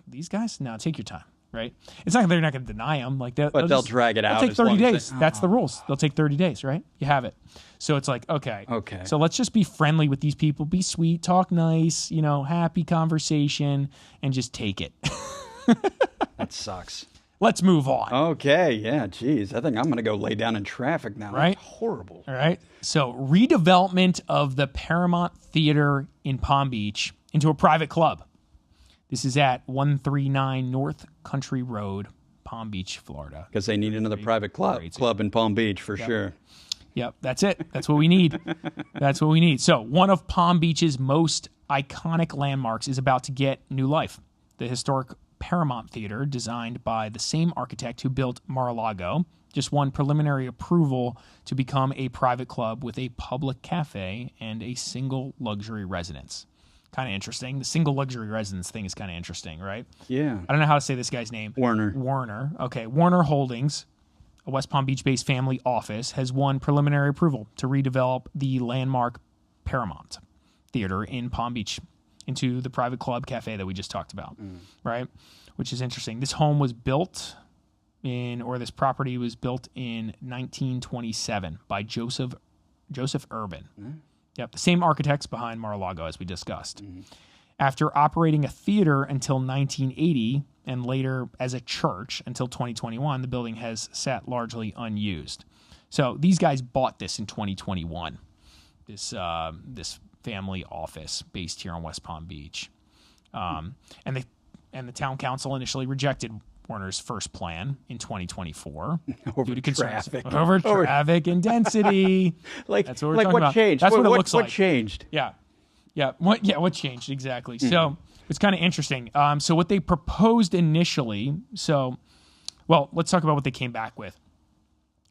these guys, no, take your time, right? It's not they're not going to deny them, like they'll drag it out. They'll take 30 days. That's the rules. They'll take 30 days, right? You have it. So it's like, okay. So let's just be friendly with these people, be sweet, talk nice, happy conversation, and just take it. That sucks. Let's move on. Okay, yeah, geez. I think I'm going to go lay down in traffic now. Right? That's horrible. All right. So redevelopment of the Paramount Theatre in Palm Beach into a private club. This is at 139 North Country Road, Palm Beach, Florida. Because they need another private club in Palm Beach for sure. Yep, that's it. That's what we need. That's what we need. So one of Palm Beach's most iconic landmarks is about to get new life. The historic Paramount Theatre, designed by the same architect who built Mar-a-Lago, just won preliminary approval to become a private club with a public cafe and a single luxury residence. Kind of interesting. The single luxury residence thing is kind of interesting, right? Yeah. I don't know how to say this guy's name. Warner. Okay. Warner Holdings, a West Palm Beach-based family office, has won preliminary approval to redevelop the landmark Paramount Theatre in Palm Beach into the private club cafe that we just talked about, right? Which is interesting. This home was built this property was built in 1927 by Joseph Urban. Yep, the same architects behind Mar-a-Lago as we discussed. After operating a theater until 1980 and later as a church until 2021, the building has sat largely unused. So these guys bought this in 2021. This family office based here on West Palm Beach, and the town council initially rejected Warner's first plan in 2024 due to concerns over traffic and density. That's what we're talking about. Changed? That's what it looks like. What changed? What changed exactly? So it's kind of interesting. So what they proposed initially. Let's talk about what they came back with.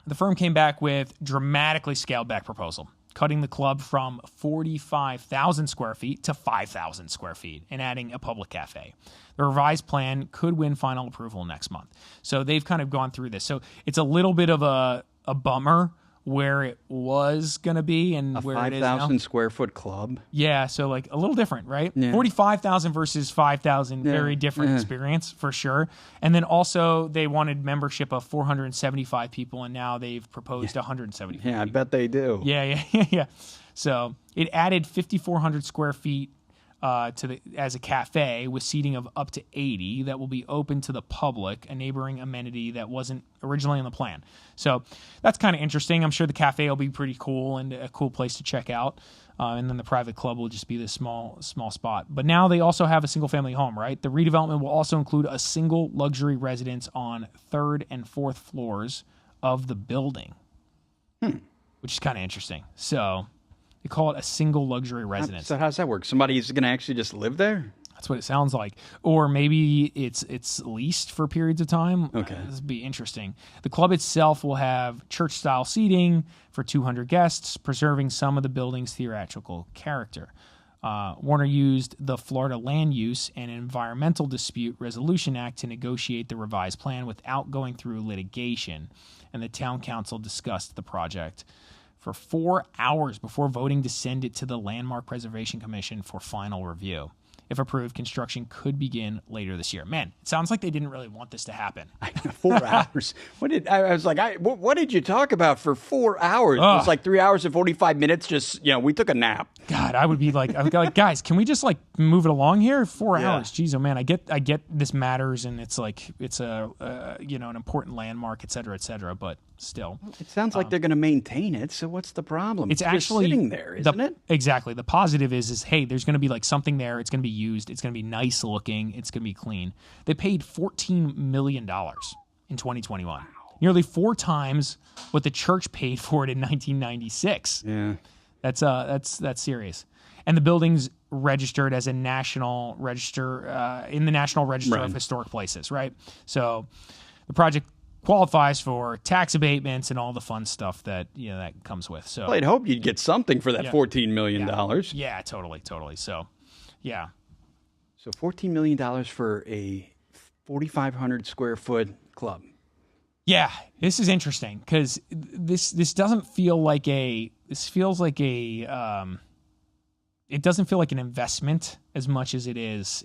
The firm came back with dramatically scaled back proposal, cutting the club from 45,000 square feet to 5,000 square feet and adding a public cafe. The revised plan could win final approval next month. So they've kind of gone through this. So it's a little bit of a bummer where it was going to be and where it is now. 5,000 square foot club. Yeah, so like a little different, right? Yeah. 45,000 versus 5,000, very different experience for sure. And then also they wanted membership of 475 people, and now they've proposed 175 Yeah, I bet they do. Yeah. So it added 5,400 square feet as a cafe with seating of up to 80 that will be open to the public, a neighboring amenity that wasn't originally on the plan. So that's kind of interesting. I'm sure the cafe will be pretty cool and a cool place to check out. And then the private club will just be this small spot. But now they also have a single family home, right? The redevelopment will also include a single luxury residence on 3rd and 4th floors of the building, which is kind of interesting. So they call it a single luxury residence. So how does that work? Somebody's going to actually just live there? That's what it sounds like. Or maybe it's leased for periods of time. Okay. This would be interesting. The club itself will have church-style seating for 200 guests, preserving some of the building's theatrical character. Warner used the Florida Land Use and Environmental Dispute Resolution Act to negotiate the revised plan without going through litigation, and the town council discussed the project for 4 hours before voting to send it to the Landmark Preservation Commission for final review. If approved, construction could begin later this year. Man, it sounds like they didn't really want this to happen. 4 hours. What did you talk about for 4 hours? It was like 3 hours and 45 minutes. Just, we took a nap. God, I would be like, guys, can we just like move it along here? 4 hours. Jeez, oh man, I get this matters, and it's like, it's an important landmark, et cetera, but still. It sounds like they're going to maintain it. So what's the problem? It's actually just sitting there, isn't it? Exactly. The positive is, hey, there's going to be like something there. It's going to be used. It's going to be nice looking. It's going to be clean. They paid $14 million in 2021. Wow. Nearly 4 times what the church paid for it in 1996. Yeah. That's serious. And the building's registered as a national register in the National Register of Historic Places, right? So the project qualifies for tax abatements and all the fun stuff that that comes with. So I'd hope you'd get something for that $14 million. Yeah, totally. So, yeah. So $14 million for a 4,500 square foot club. Yeah, this is interesting because this doesn't feel like it doesn't feel like an investment as much as it is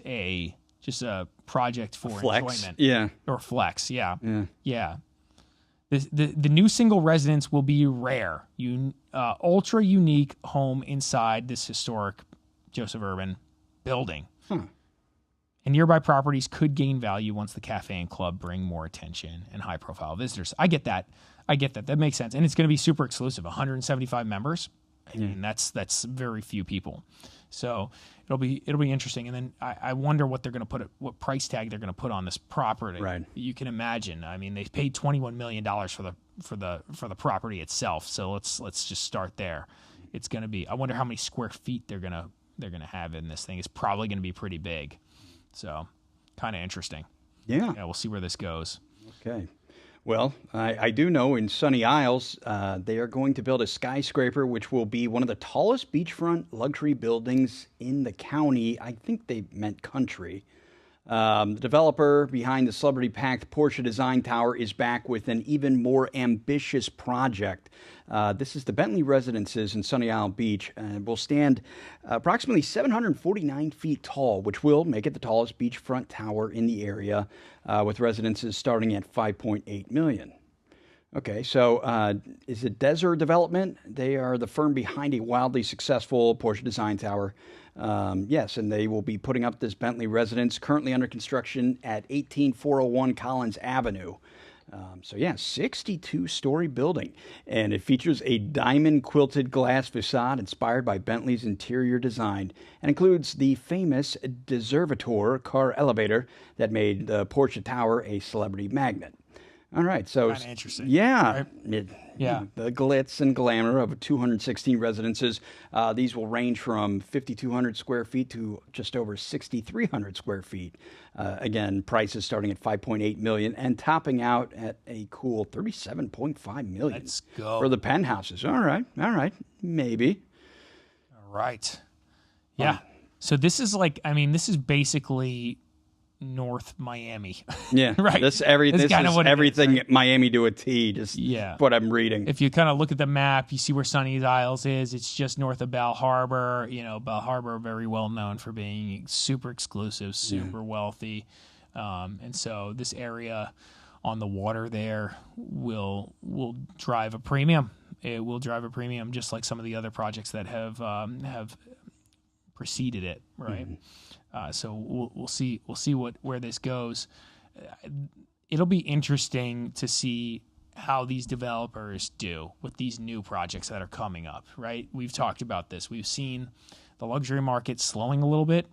just a project for enjoyment. Yeah. Or flex, yeah. The new single residence will be rare, ultra unique home inside this historic Joseph Urban building. And nearby properties could gain value once the cafe and club bring more attention and high-profile visitors. I get that. That makes sense. And it's going to be super exclusive. 175 members. I mean, that's very few people. So it'll be interesting. And then I wonder what they're going to what price tag they're going to put on this property. Right. You can imagine. I mean, they paid $21 million for the property itself. So let's just start there. It's going to be. I wonder how many square feet they're going to have in this thing. It's probably going to be pretty big. So, kind of interesting. Yeah, we'll see where this goes. Okay. Well, I do know in Sunny Isles, they are going to build a skyscraper, which will be one of the tallest beachfront luxury buildings in the county. I think they meant country. The developer behind the celebrity-packed Porsche Design Tower is back with an even more ambitious project. This is the Bentley Residences in Sunny Isle Beach and will stand approximately 749 feet tall, which will make it the tallest beachfront tower in the area, with residences starting at $5.8 million. Okay, so is it Desert Development? They are the firm behind a wildly successful Porsche Design Tower. Yes, and they will be putting up this Bentley residence currently under construction at 18401 Collins Avenue. 62-story building, and it features a diamond quilted glass facade inspired by Bentley's interior design and includes the famous Deservator car elevator that made the Porsche Tower a celebrity magnet. All right, so kind of interesting. Yeah, right? The glitz and glamour of 216 residences. These will range from 5,200 square feet to just over 6,300 square feet. Again, prices starting at $5.8 million and topping out at a cool $37.5 million. Let's go for the penthouses. All right, maybe. All right, yeah. So this is basically North Miami. Yeah, right. This is everything right? Miami to a T. Just what I'm reading. If you kind of look at the map, you see where Sunny Isles is. It's just north of Bal Harbor. Bal Harbor very well known for being super exclusive, super wealthy, and so this area on the water there will drive a premium. It will drive a premium, just like some of the other projects that have preceded it. Right. Mm-hmm. So we'll see where this goes. It'll be interesting to see how these developers do with these new projects that are coming up, right? We've talked about this. We've seen the luxury market slowing a little bit,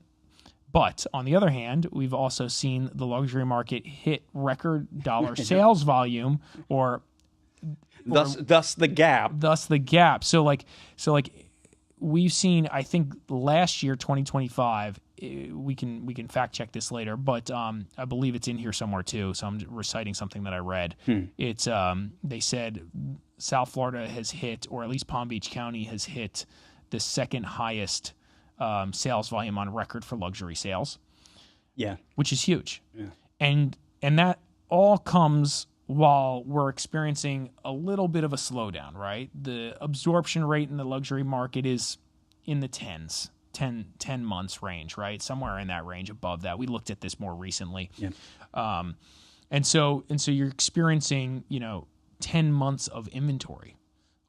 but on the other hand, we've also seen the luxury market hit record dollar sales volume, thus the gap. So like we've seen, I think last year, 2025, we can fact check this later, but I believe it's in here somewhere too. So I'm reciting something that I read. It's they said South Florida has hit, or at least Palm Beach County has hit, the second highest sales volume on record for luxury sales. Yeah, which is huge. Yeah, and that all comes while we're experiencing a little bit of a slowdown, right? The absorption rate in the luxury market is in the 10 months range, right? Somewhere in that range, above that. We looked at this more recently. Yeah. And so you're experiencing, 10 months of inventory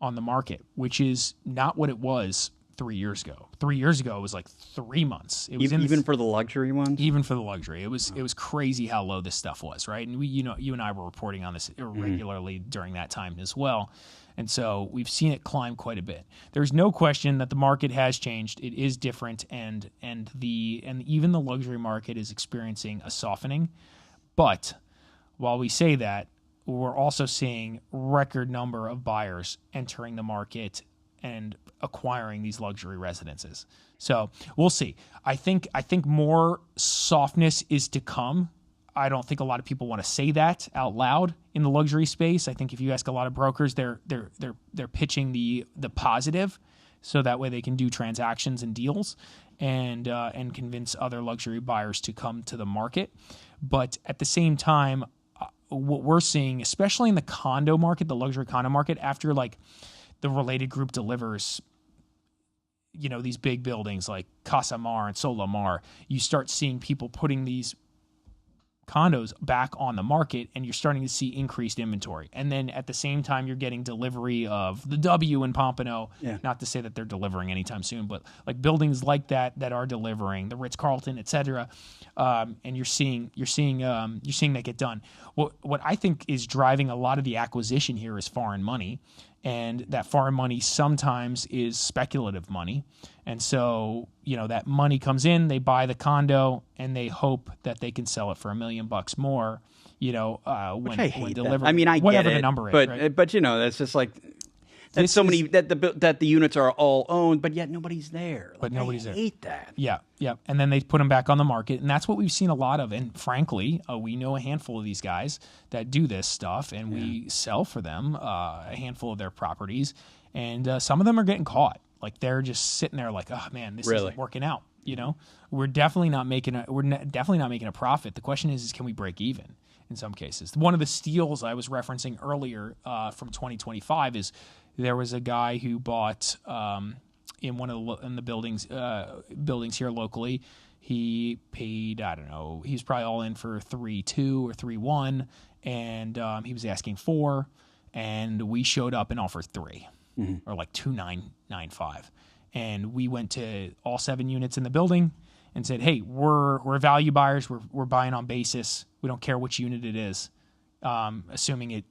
on the market, which is not what it was 3 years ago. 3 years ago, it was like 3 months. It was even for the luxury ones? Even for the luxury. It was crazy how low this stuff was, right? And you and I were reporting on this regularly during that time as well. And so we've seen it climb quite a bit. There's no question that the market has changed. It is different, and even the luxury market is experiencing a softening. But while we say that, we're also seeing record number of buyers entering the market and acquiring these luxury residences. So we'll see. I think more softness is to come. I don't think a lot of people want to say that out loud in the luxury space. I think if you ask a lot of brokers, they're pitching the positive, so that way they can do transactions and deals and convince other luxury buyers to come to the market. But at the same time, what we're seeing, especially in the condo market, the luxury condo market, after like the Related Group delivers, these big buildings like Casa Mar and Sola Mar, you start seeing people putting these condos back on the market, and you're starting to see increased inventory. And then at the same time, you're getting delivery of the W in Pompano. Yeah. Not to say that they're delivering anytime soon, but like buildings like that are delivering, the Ritz-Carlton, et cetera. And you're seeing that get done. What I think is driving a lot of the acquisition here is foreign money. And that foreign money sometimes is speculative money. And so, that money comes in, they buy the condo, and they hope that they can sell it for $1 million more, when delivered. I mean, I whatever get it, the number is, but, right? But that's just like, that's many, that the units are all owned, but yet nobody's there. Like, but nobody's there. I hate that. Yeah. And then they put them back on the market, and that's what we've seen a lot of. And frankly, we know a handful of these guys that do this stuff, and we sell for them a handful of their properties, and some of them are getting caught. Like they're just sitting there, like, oh man, this isn't working out. We're definitely not making a profit. The question is can we break even? In some cases, one of the steals I was referencing earlier from 2025 is there was a guy who bought in one of the buildings here locally. He paid, I don't know, he was probably all in for 3.2 or 3.1, and he was asking 4, and we showed up and offered 3 or like 2.995, and we went to all 7 units in the building and said, hey, we're value buyers. We're buying on basis. We don't care which unit it is. Assuming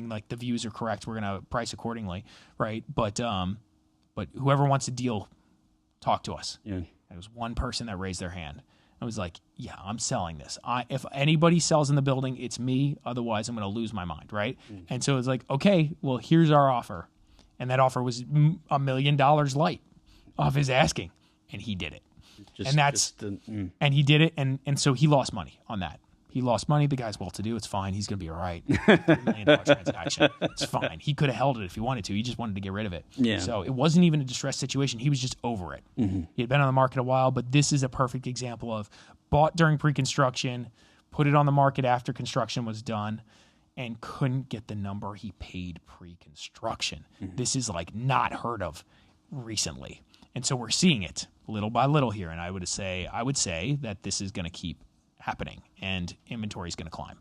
like the views are correct, we're going to price accordingly. Right. But whoever wants a deal, talk to us. Yeah. There was one person that raised their hand. I was like, yeah, I'm selling this. If anybody sells in the building, it's me. Otherwise I'm going to lose my mind. Right. And so it's like, okay, well, here's our offer. And that offer was $1 million light off his asking. And he did it. And he did it. And so he lost money on that. He lost money. The guy's well-to-do. It's fine. He's going to be all right. $1 million transaction. It's fine. He could have held it if he wanted to. He just wanted to get rid of it. Yeah. So it wasn't even a distressed situation. He was just over it. He had been on the market a while, but this is a perfect example of bought during pre-construction, put it on the market after construction was done, and couldn't get the number he paid pre-construction. This is like not heard of recently. And so we're seeing it little by little here. And I would say that this is going to keep happening and inventory is going to climb.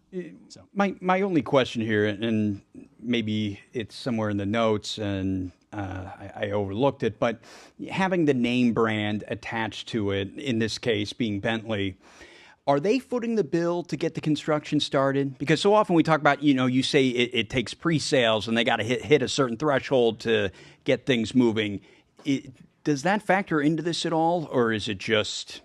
So my only question here, and maybe it's somewhere in the notes and I overlooked it, but having the name brand attached to it, in this case being Bentley, are they footing the bill to get the construction started? Because so often we talk about, you say it takes pre-sales and they got to hit a certain threshold to get things moving. Does that factor into this at all, or is it just...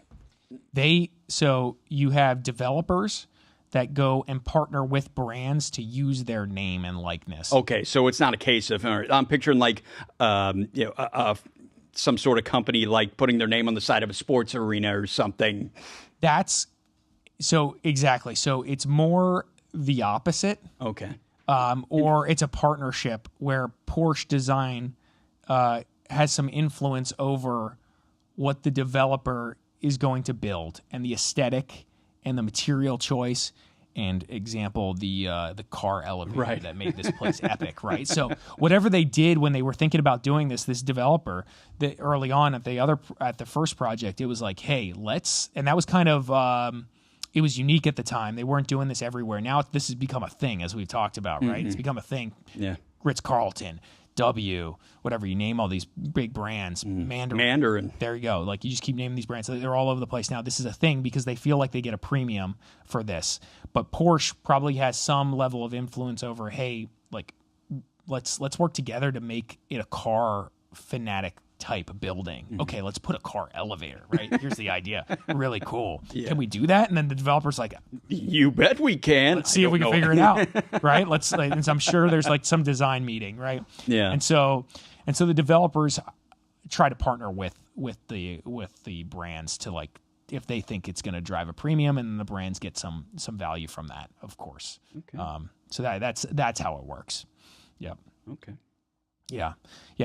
So you have developers that go and partner with brands to use their name and likeness. Okay, so it's not a case of, I'm picturing like, some sort of company like putting their name on the side of a sports arena or something. Exactly. So it's more the opposite. Okay. Or it's a partnership where Porsche Design has some influence over what the developer is going to build and the aesthetic and the material choice and the car elevator that made this place epic, right? So whatever they did when they were thinking about doing this developer, that early on at the first project, it was like, hey, and that was kind of it was unique at the time. They weren't doing this everywhere. Now this has become a thing, as we've talked about, right? It's become a thing. Yeah. Ritz-Carlton, W, whatever you name all these big brands, Mandarin. There you go. Like you just keep naming these brands. They're all over the place now. This is a thing because they feel like they get a premium for this. But Porsche probably has some level of influence over, hey, like let's work together to make it a car fanatic type building. Okay, let's put a car elevator, right? Here's the idea. Really cool. Can we do that? And then the developer's like, you bet we can. Let's see if we can figure it out, right? And I'm sure there's like some design meeting, right? Yeah. And so the developers try to partner with the brands to, like, if they think it's going to drive a premium, and the brands get some value from that, of course. Okay. So that's how it works. Yep. Okay. Yeah.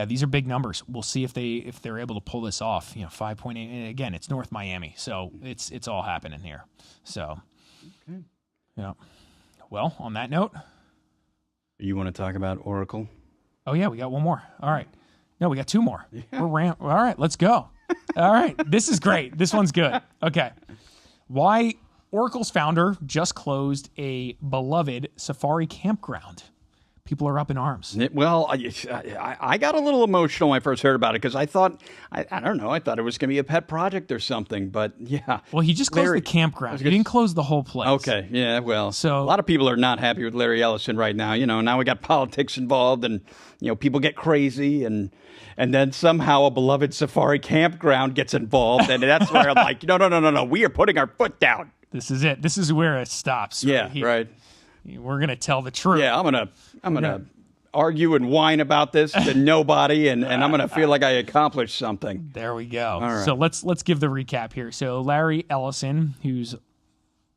These are big numbers. We'll see if they're able to pull this off. 5.8. Again, it's North Miami, so it's all happening here. So, okay. Yeah. Well, on that note, you want to talk about Oracle? Oh yeah, we got one more. All right. No, we got two more. Yeah. All right, let's go. All right, this is great. This one's good. Okay. Why Oracle's founder just closed a beloved safari campground. People are up in arms. Well, I got a little emotional when I first heard about it because I thought, I don't know, I thought it was going to be a pet project or something, but yeah. Well, he just closed the campground. He didn't close the whole place. Okay, yeah, well, so a lot of people are not happy with Larry Ellison right now. Now we got politics involved, and people get crazy, and then somehow a beloved safari campground gets involved, and that's where I'm like, no, we are putting our foot down. This is it. This is where it stops. Yeah, right. We're gonna tell the truth. Yeah, I'm gonna argue and whine about this to nobody, and I'm gonna feel like I accomplished something. There we go. All right. So let's give the recap here. So Larry Ellison, who's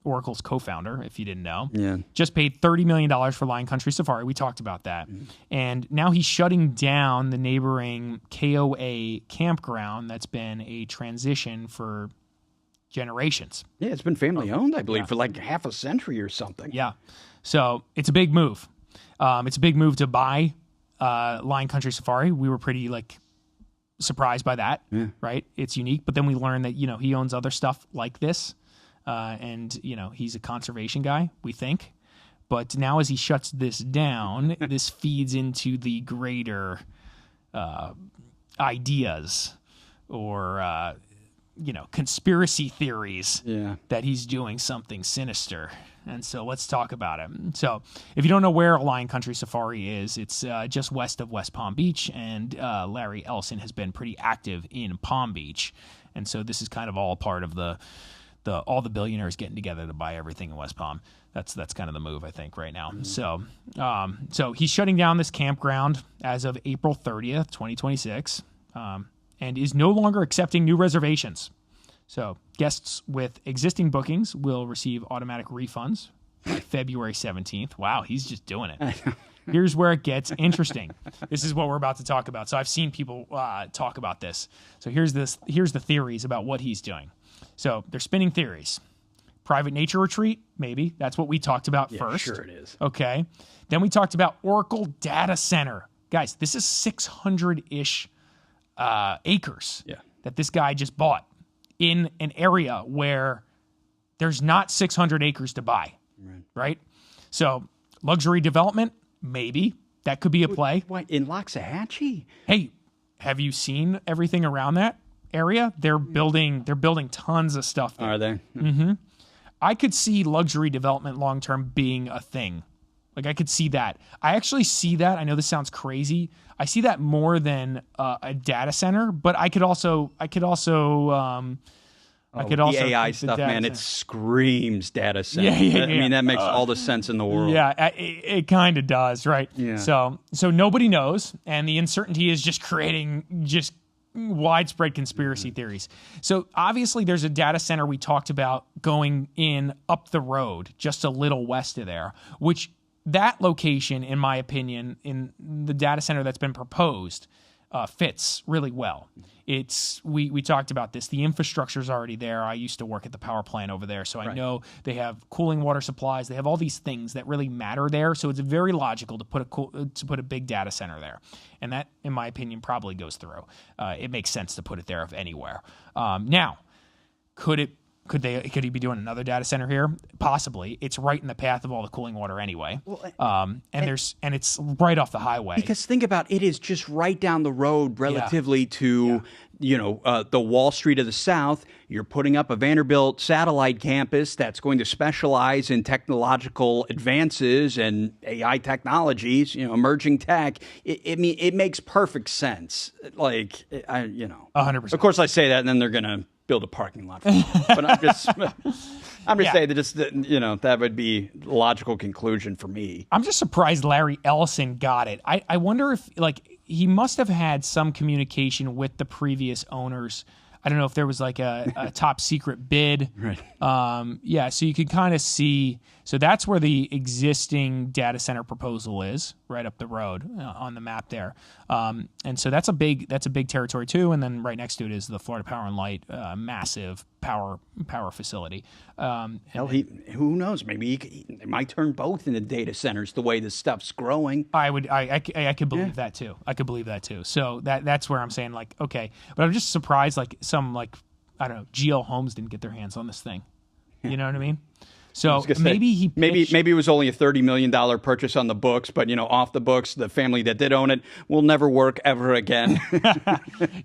Oracle's co-founder, if you didn't know, just paid $30 million for Lion Country Safari. We talked about that. And now he's shutting down the neighboring KOA campground that's been a transition for generations. Yeah, it's been family owned, I believe, for like half a century or something. Yeah. So it's a big move. It's a big move to buy Lion Country Safari. We were pretty surprised by that, right? It's unique. But then we learned that, he owns other stuff like this. And he's a conservation guy, we think. But now as he shuts this down, this feeds into the greater ideas or conspiracy theories that he's doing something sinister. And so let's talk about it. So if you don't know where Lion Country Safari is, it's just west of West Palm Beach, and Larry Ellison has been pretty active in Palm Beach. And so this is kind of all part of all the billionaires getting together to buy everything in West Palm. That's kind of the move, I think, right now. So he's shutting down this campground as of April 30th, 2026. And is no longer accepting new reservations. So guests with existing bookings will receive automatic refunds by February 17th. Wow, he's just doing it. Here's where it gets interesting. This is what we're about to talk about. So I've seen people talk about this. So here's the theories about what he's doing. So they're spinning theories. Private nature retreat, maybe. That's what we talked about first. Sure it is. Okay. Then we talked about Oracle Data Center. Guys, this is 600-ish acres that this guy just bought in an area where there's not 600 acres to buy, right? So luxury development, maybe. That could be a play. What, in Loxahatchee? Hey, have you seen everything around that area? They're building tons of stuff there. Are they? Mm-hmm. I could see luxury development long-term being a thing. Like, I could see that. I actually see that. I know this sounds crazy. I see that more than a data center, but I could also the AI stuff, man, it screams data center. I mean, that makes all the sense in the world. Yeah, it kind of does, right? Yeah. So nobody knows, and the uncertainty is just creating just widespread conspiracy theories. So obviously there's a data center we talked about going in up the road, just a little west of there, which that location, in my opinion, in the data center that's been proposed, fits really well. We talked about this. The infrastructure's already there. I used to work at the power plant over there, so I know they have cooling water supplies. They have all these things that really matter there. So it's very logical to put a big data center there, and that, in my opinion, probably goes through. It makes sense to put it there if anywhere. Now, could he be doing another data center here? Possibly. It's right in the path of all the cooling water anyway. Well, and it's right off the highway. Because think about it, is just right down the road relatively to the Wall Street of the South. You're putting up a Vanderbilt satellite campus that's going to specialize in technological advances and AI technologies, emerging tech. It makes perfect sense. 100%. Of course, I say that, and then they're going to build a parking lot for me. But I'm just saying that that would be the logical conclusion for me. I'm just surprised Larry Ellison got it. I wonder if he must have had some communication with the previous owners. I don't know if there was like a top secret bid. Right. So you can kind of see. So that's where the existing data center proposal is, right up the road on the map there. And so that's a big territory too. And then right next to it is the Florida Power and Light, massive power facility. Who knows? Maybe they might turn both into data centers the way this stuff's growing. I could believe that too. I could believe that too. So that's where I'm saying okay, but I'm just surprised some I don't know, GL Homes didn't get their hands on this thing. You know what I mean? So maybe maybe it was only a $30 million purchase on the books, but off the books, the family that did own it will never work ever again.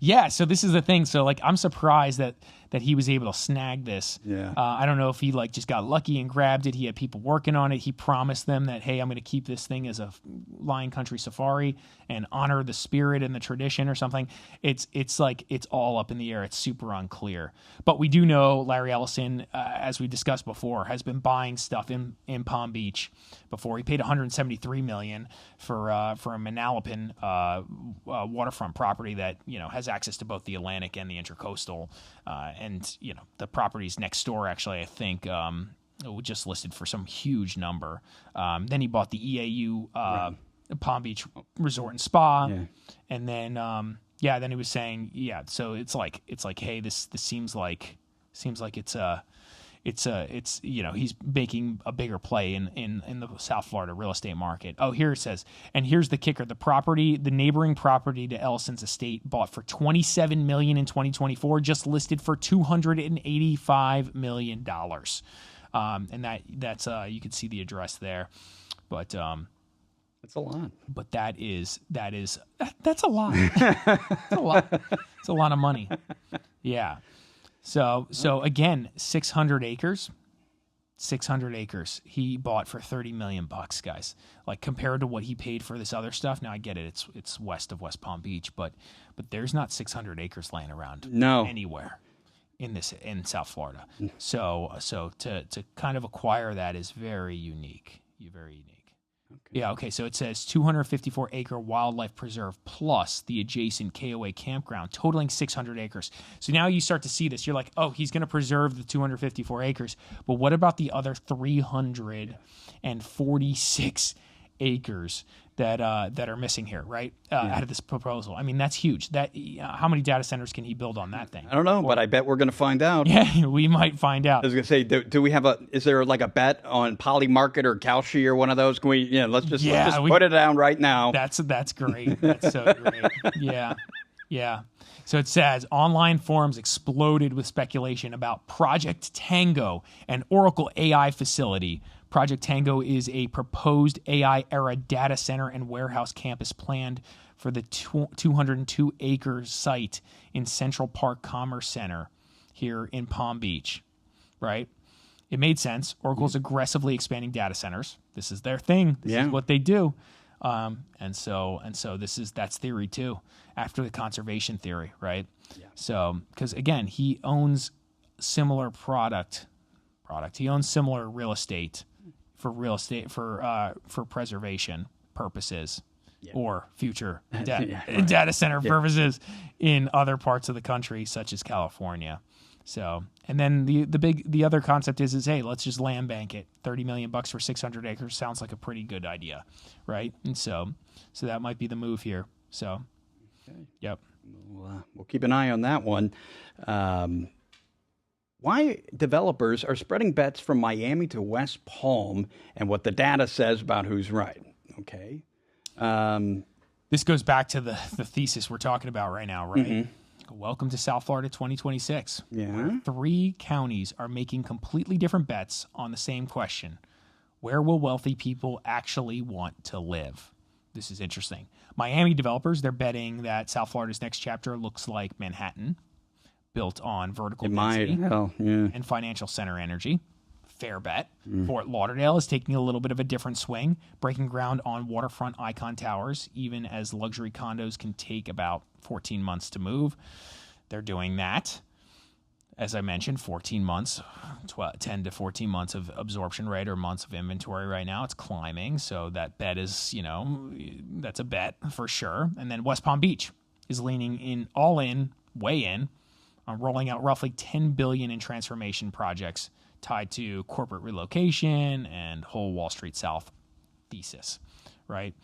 Yeah. So this is the thing. So I'm surprised that he was able to snag this. Yeah. I don't know if he just got lucky and grabbed it. He had people working on it. He promised them that, hey, I'm going to keep this thing as a Lion Country safari and honor the spirit and the tradition or something. It's all up in the air. It's super unclear. But we do know Larry Ellison, as we discussed before, has been buying stuff in Palm Beach before. He paid $173 million for a Manalapan waterfront property that has access to both the Atlantic and the Intracoastal. And the properties next door, actually, I think just listed for some huge number. Then he bought the EAU Palm Beach Resort and Spa, and then then he was saying, so it's like, hey, this seems like it's he's making a bigger play in the South Florida real estate market. Oh, here it says, and here's the kicker: the neighboring property to Ellison's estate bought for $27 million in 2024, just listed for $285 million. And that's you can see the address there, but that's a lot. But that's a lot. That's a lot. It's a lot of money. Yeah. So again, 600 acres. 600 acres he bought for $30 million, guys. Compared to what he paid for this other stuff. Now I get it; it's west of West Palm Beach, but there's not 600 acres laying around anywhere in South Florida. So to kind of acquire that is very unique. Very unique. Okay. Yeah, okay, so it says 254-acre wildlife preserve plus the adjacent KOA campground, totaling 600 acres. So now you start to see this. You're like, oh, he's going to preserve the 254 acres, but what about the other 346 acres that are missing here, right? Out of this proposal. I mean, that's huge. How many data centers can he build on that thing? I don't know, but I bet we're going to find out. Yeah, we might find out. I was going to say, do we have is there a bet on Polymarket or Kalshi or one of those? Can we, let's just put it down right now. That's great. That's so great. Yeah. So it says, online forums exploded with speculation about Project Tango, an Oracle AI facility. Project Tango is a proposed AI-era data center and warehouse campus planned for the 202-acre site in Central Park Commerce Center here in Palm Beach, right? It made sense. Oracle's aggressively expanding data centers. This is their thing. This is what they do. And so that's theory too, after the conservation theory, right? Yeah. So, because again, he owns similar product. He owns similar real estate for preservation purposes or future data center purposes in other parts of the country, such as California. So, and then the other concept is hey, let's just land bank it. $30 million for 600 acres sounds like a pretty good idea, right? And so that might be the move here. So, yep. We'll keep an eye on that one. Why developers are spreading bets from Miami to West Palm and what the data says about who's right. Okay. This goes back to the thesis we're talking about right now, right? Mm-hmm. Welcome to South Florida 2026. Yeah. 3 counties are making completely different bets on the same question. Where will wealthy people actually want to live? this is interesting. Miami developers, they're betting that South Florida's next chapter looks like Manhattan, built on vertical density and financial center energy. Fair bet. Fort Lauderdale is taking a little bit of a different swing, breaking ground on waterfront icon towers, even as luxury condos can take about 14 months to move. They're doing that. As I mentioned, 14 months, 10 to 14 months of absorption rate or months of inventory right now. It's climbing. So that bet is, that's a bet for sure. And then West Palm Beach is leaning in, way in, on rolling out roughly $10 billion in transformation projects tied to corporate relocation and whole Wall Street South thesis, right?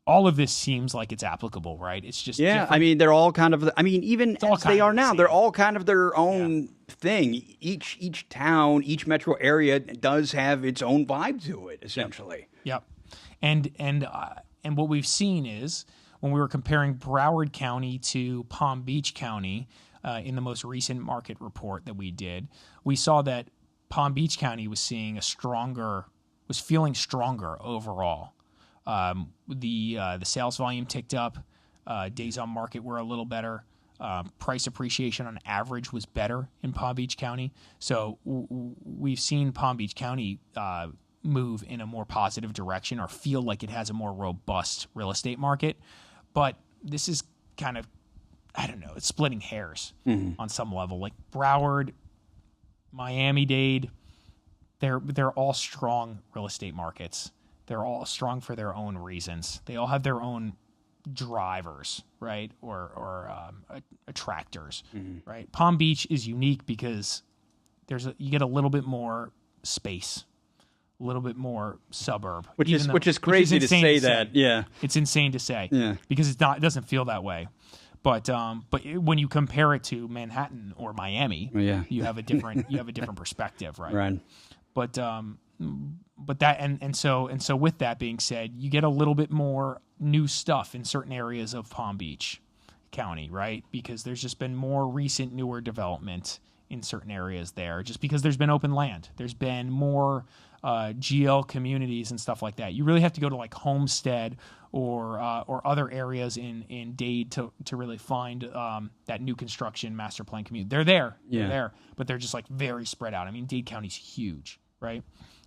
All of this seems like it's applicable, right? It's just different. I mean, they're all kind of. I mean, even as they are now, they're all kind of their own thing. Each town, each metro area does have its own vibe to it, essentially. Yep. And what we've seen is when we were comparing Broward County to Palm Beach County in the most recent market report that we did, we saw that Palm Beach County was feeling stronger overall. The sales volume ticked up. Days on market were a little better. Price appreciation on average was better in Palm Beach County. So we've seen Palm Beach County move in a more positive direction or feel like it has a more robust real estate market. But this is kind of, I don't know, it's splitting hairs on some level. Like Broward, Miami-Dade, they're all strong real estate markets. They're all strong for their own reasons. They all have their own drivers, right, or attractors, right? Palm Beach is unique because you get a little bit more space, a little bit more suburb, which is crazy to say that. Yeah, it's insane to say. Yeah, because it doesn't feel that way. But when you compare it to Manhattan or Miami, you have a different perspective, right? Right. But that and so with that being said, you get a little bit more new stuff in certain areas of Palm Beach County, right? Because there's just been more recent, newer development in certain areas there, just because there's been open land. There's been more GL communities and stuff like that. You really have to go to like Homestead or other areas in Dade to really find that new construction master plan community. They're there, but they're just like very spread out. I mean, Dade County's huge, right?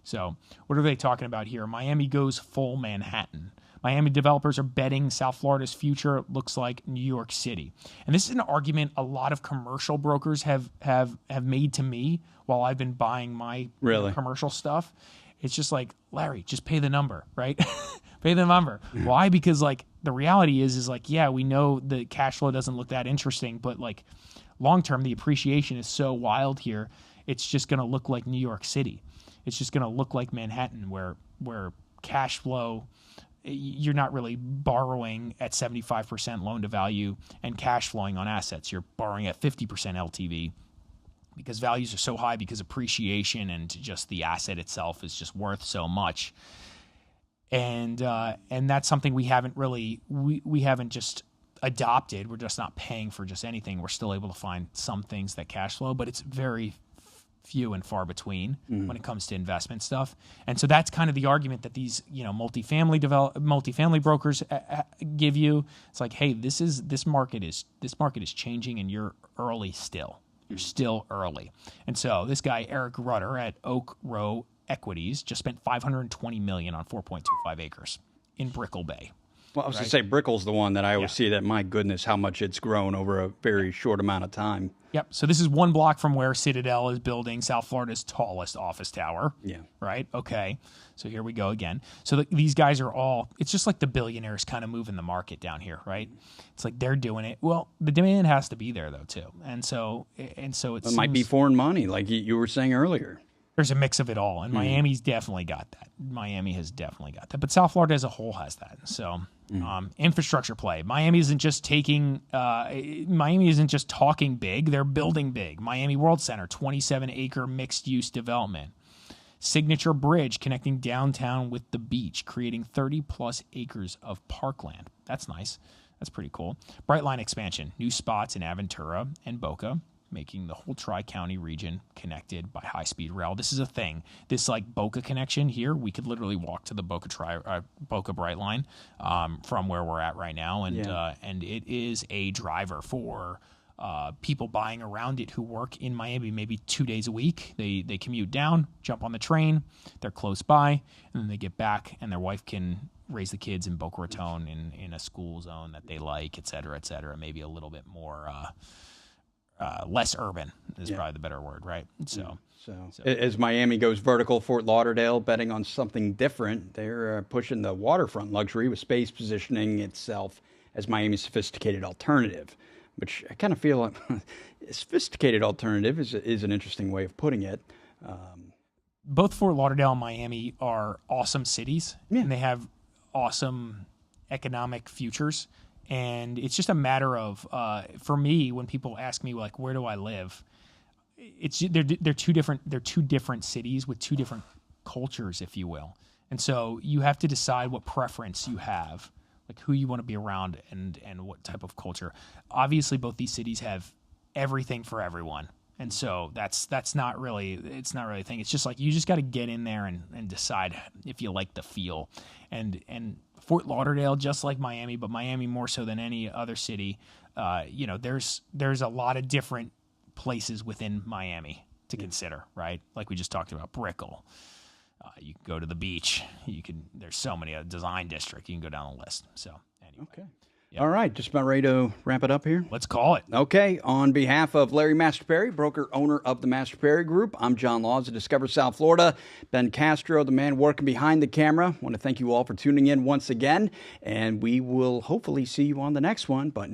So what are they talking about here? Miami goes full Manhattan. Miami developers are betting South Florida's future looks like New York City. And this is an argument a lot of commercial brokers have made to me while I've been buying my commercial stuff. It's just like, Larry, just pay the number, right? Pay the number. Why? Because like the reality is like, yeah, we know the cash flow doesn't look that interesting, but like long term, the appreciation is so wild here. It's just going to look like New York City. It's just going to look like Manhattan, where cash flow, you're not really borrowing at 75% loan to value and cash flowing on assets. You're borrowing at 50% LTV because values are so high because appreciation and just the asset itself is just worth so much. And that's something we haven't just adopted. We're just not paying for just anything. We're still able to find some things that cash flow, but it's very few and far between when it comes to investment stuff. And so that's kind of the argument that these, multifamily brokers give you. It's like, hey, this market is changing and you're early still. You're still early. And so this guy, Eric Rutter at Oak Row Equities, just spent $520 million on 4.25 acres in Brickell Bay. Well, I was going to say Brickell's the one that I always see that, my goodness, how much it's grown over a very short amount of time. Yep. So this is one block from where Citadel is building South Florida's tallest office tower. Yeah. Right? Okay. So here we go again. So these guys are all, it's just like the billionaires kind of moving the market down here, right? It's like they're doing it. Well, the demand has to be there though too. And so it might be foreign money like you were saying earlier. There's a mix of it all, and Miami's definitely got that. Miami has definitely got that, but South Florida as a whole has that. So, infrastructure play. Miami isn't just talking big; they're building big. Miami World Center, 27-acre mixed-use development. Signature Bridge connecting downtown with the beach, creating 30-plus acres of parkland. That's nice. That's pretty cool. Brightline expansion, new spots in Aventura and Boca. making the whole Tri-County region connected by high-speed rail. This is a thing. This like Boca connection here, we could literally walk to the Boca Bright Line from where we're at right now, and it is a driver for people buying around it who work in Miami maybe 2 days a week. They commute down, jump on the train, they're close by, and then they get back, and their wife can raise the kids in Boca Raton in a school zone that they like, et cetera, maybe a little bit more less urban is probably the better word, right? So as Miami goes vertical, Fort Lauderdale betting on something different. They're pushing the waterfront luxury with space positioning itself as Miami's sophisticated alternative, which I kind of feel like a sophisticated alternative is an interesting way of putting it. Both Fort Lauderdale and Miami are awesome cities, and they have awesome economic futures. And it's just a matter of, for me, when people ask me like, where do I live? They're two different cities with two different cultures, if you will. And so you have to decide what preference you have, like who you want to be around and what type of culture. Obviously, both these cities have everything for everyone. And so that's not really a thing. It's just like you just got to get in there and decide if you like the feel. And Fort Lauderdale, just like Miami, but Miami more so than any other city, there's a lot of different places within Miami to consider, right? Like we just talked about Brickell. You can go to the beach. There's so many, a design district. You can go down the list. So anyway. Okay. Yep. All right, just about ready to wrap it up here. Let's call it. Okay, on behalf of Larry Mastropieri, broker owner of the Mastropieri Group, I'm John Laws of Discover South Florida. Ben Castro, the man working behind the camera. I want to thank you all for tuning in once again, and we will hopefully see you on the next one. But until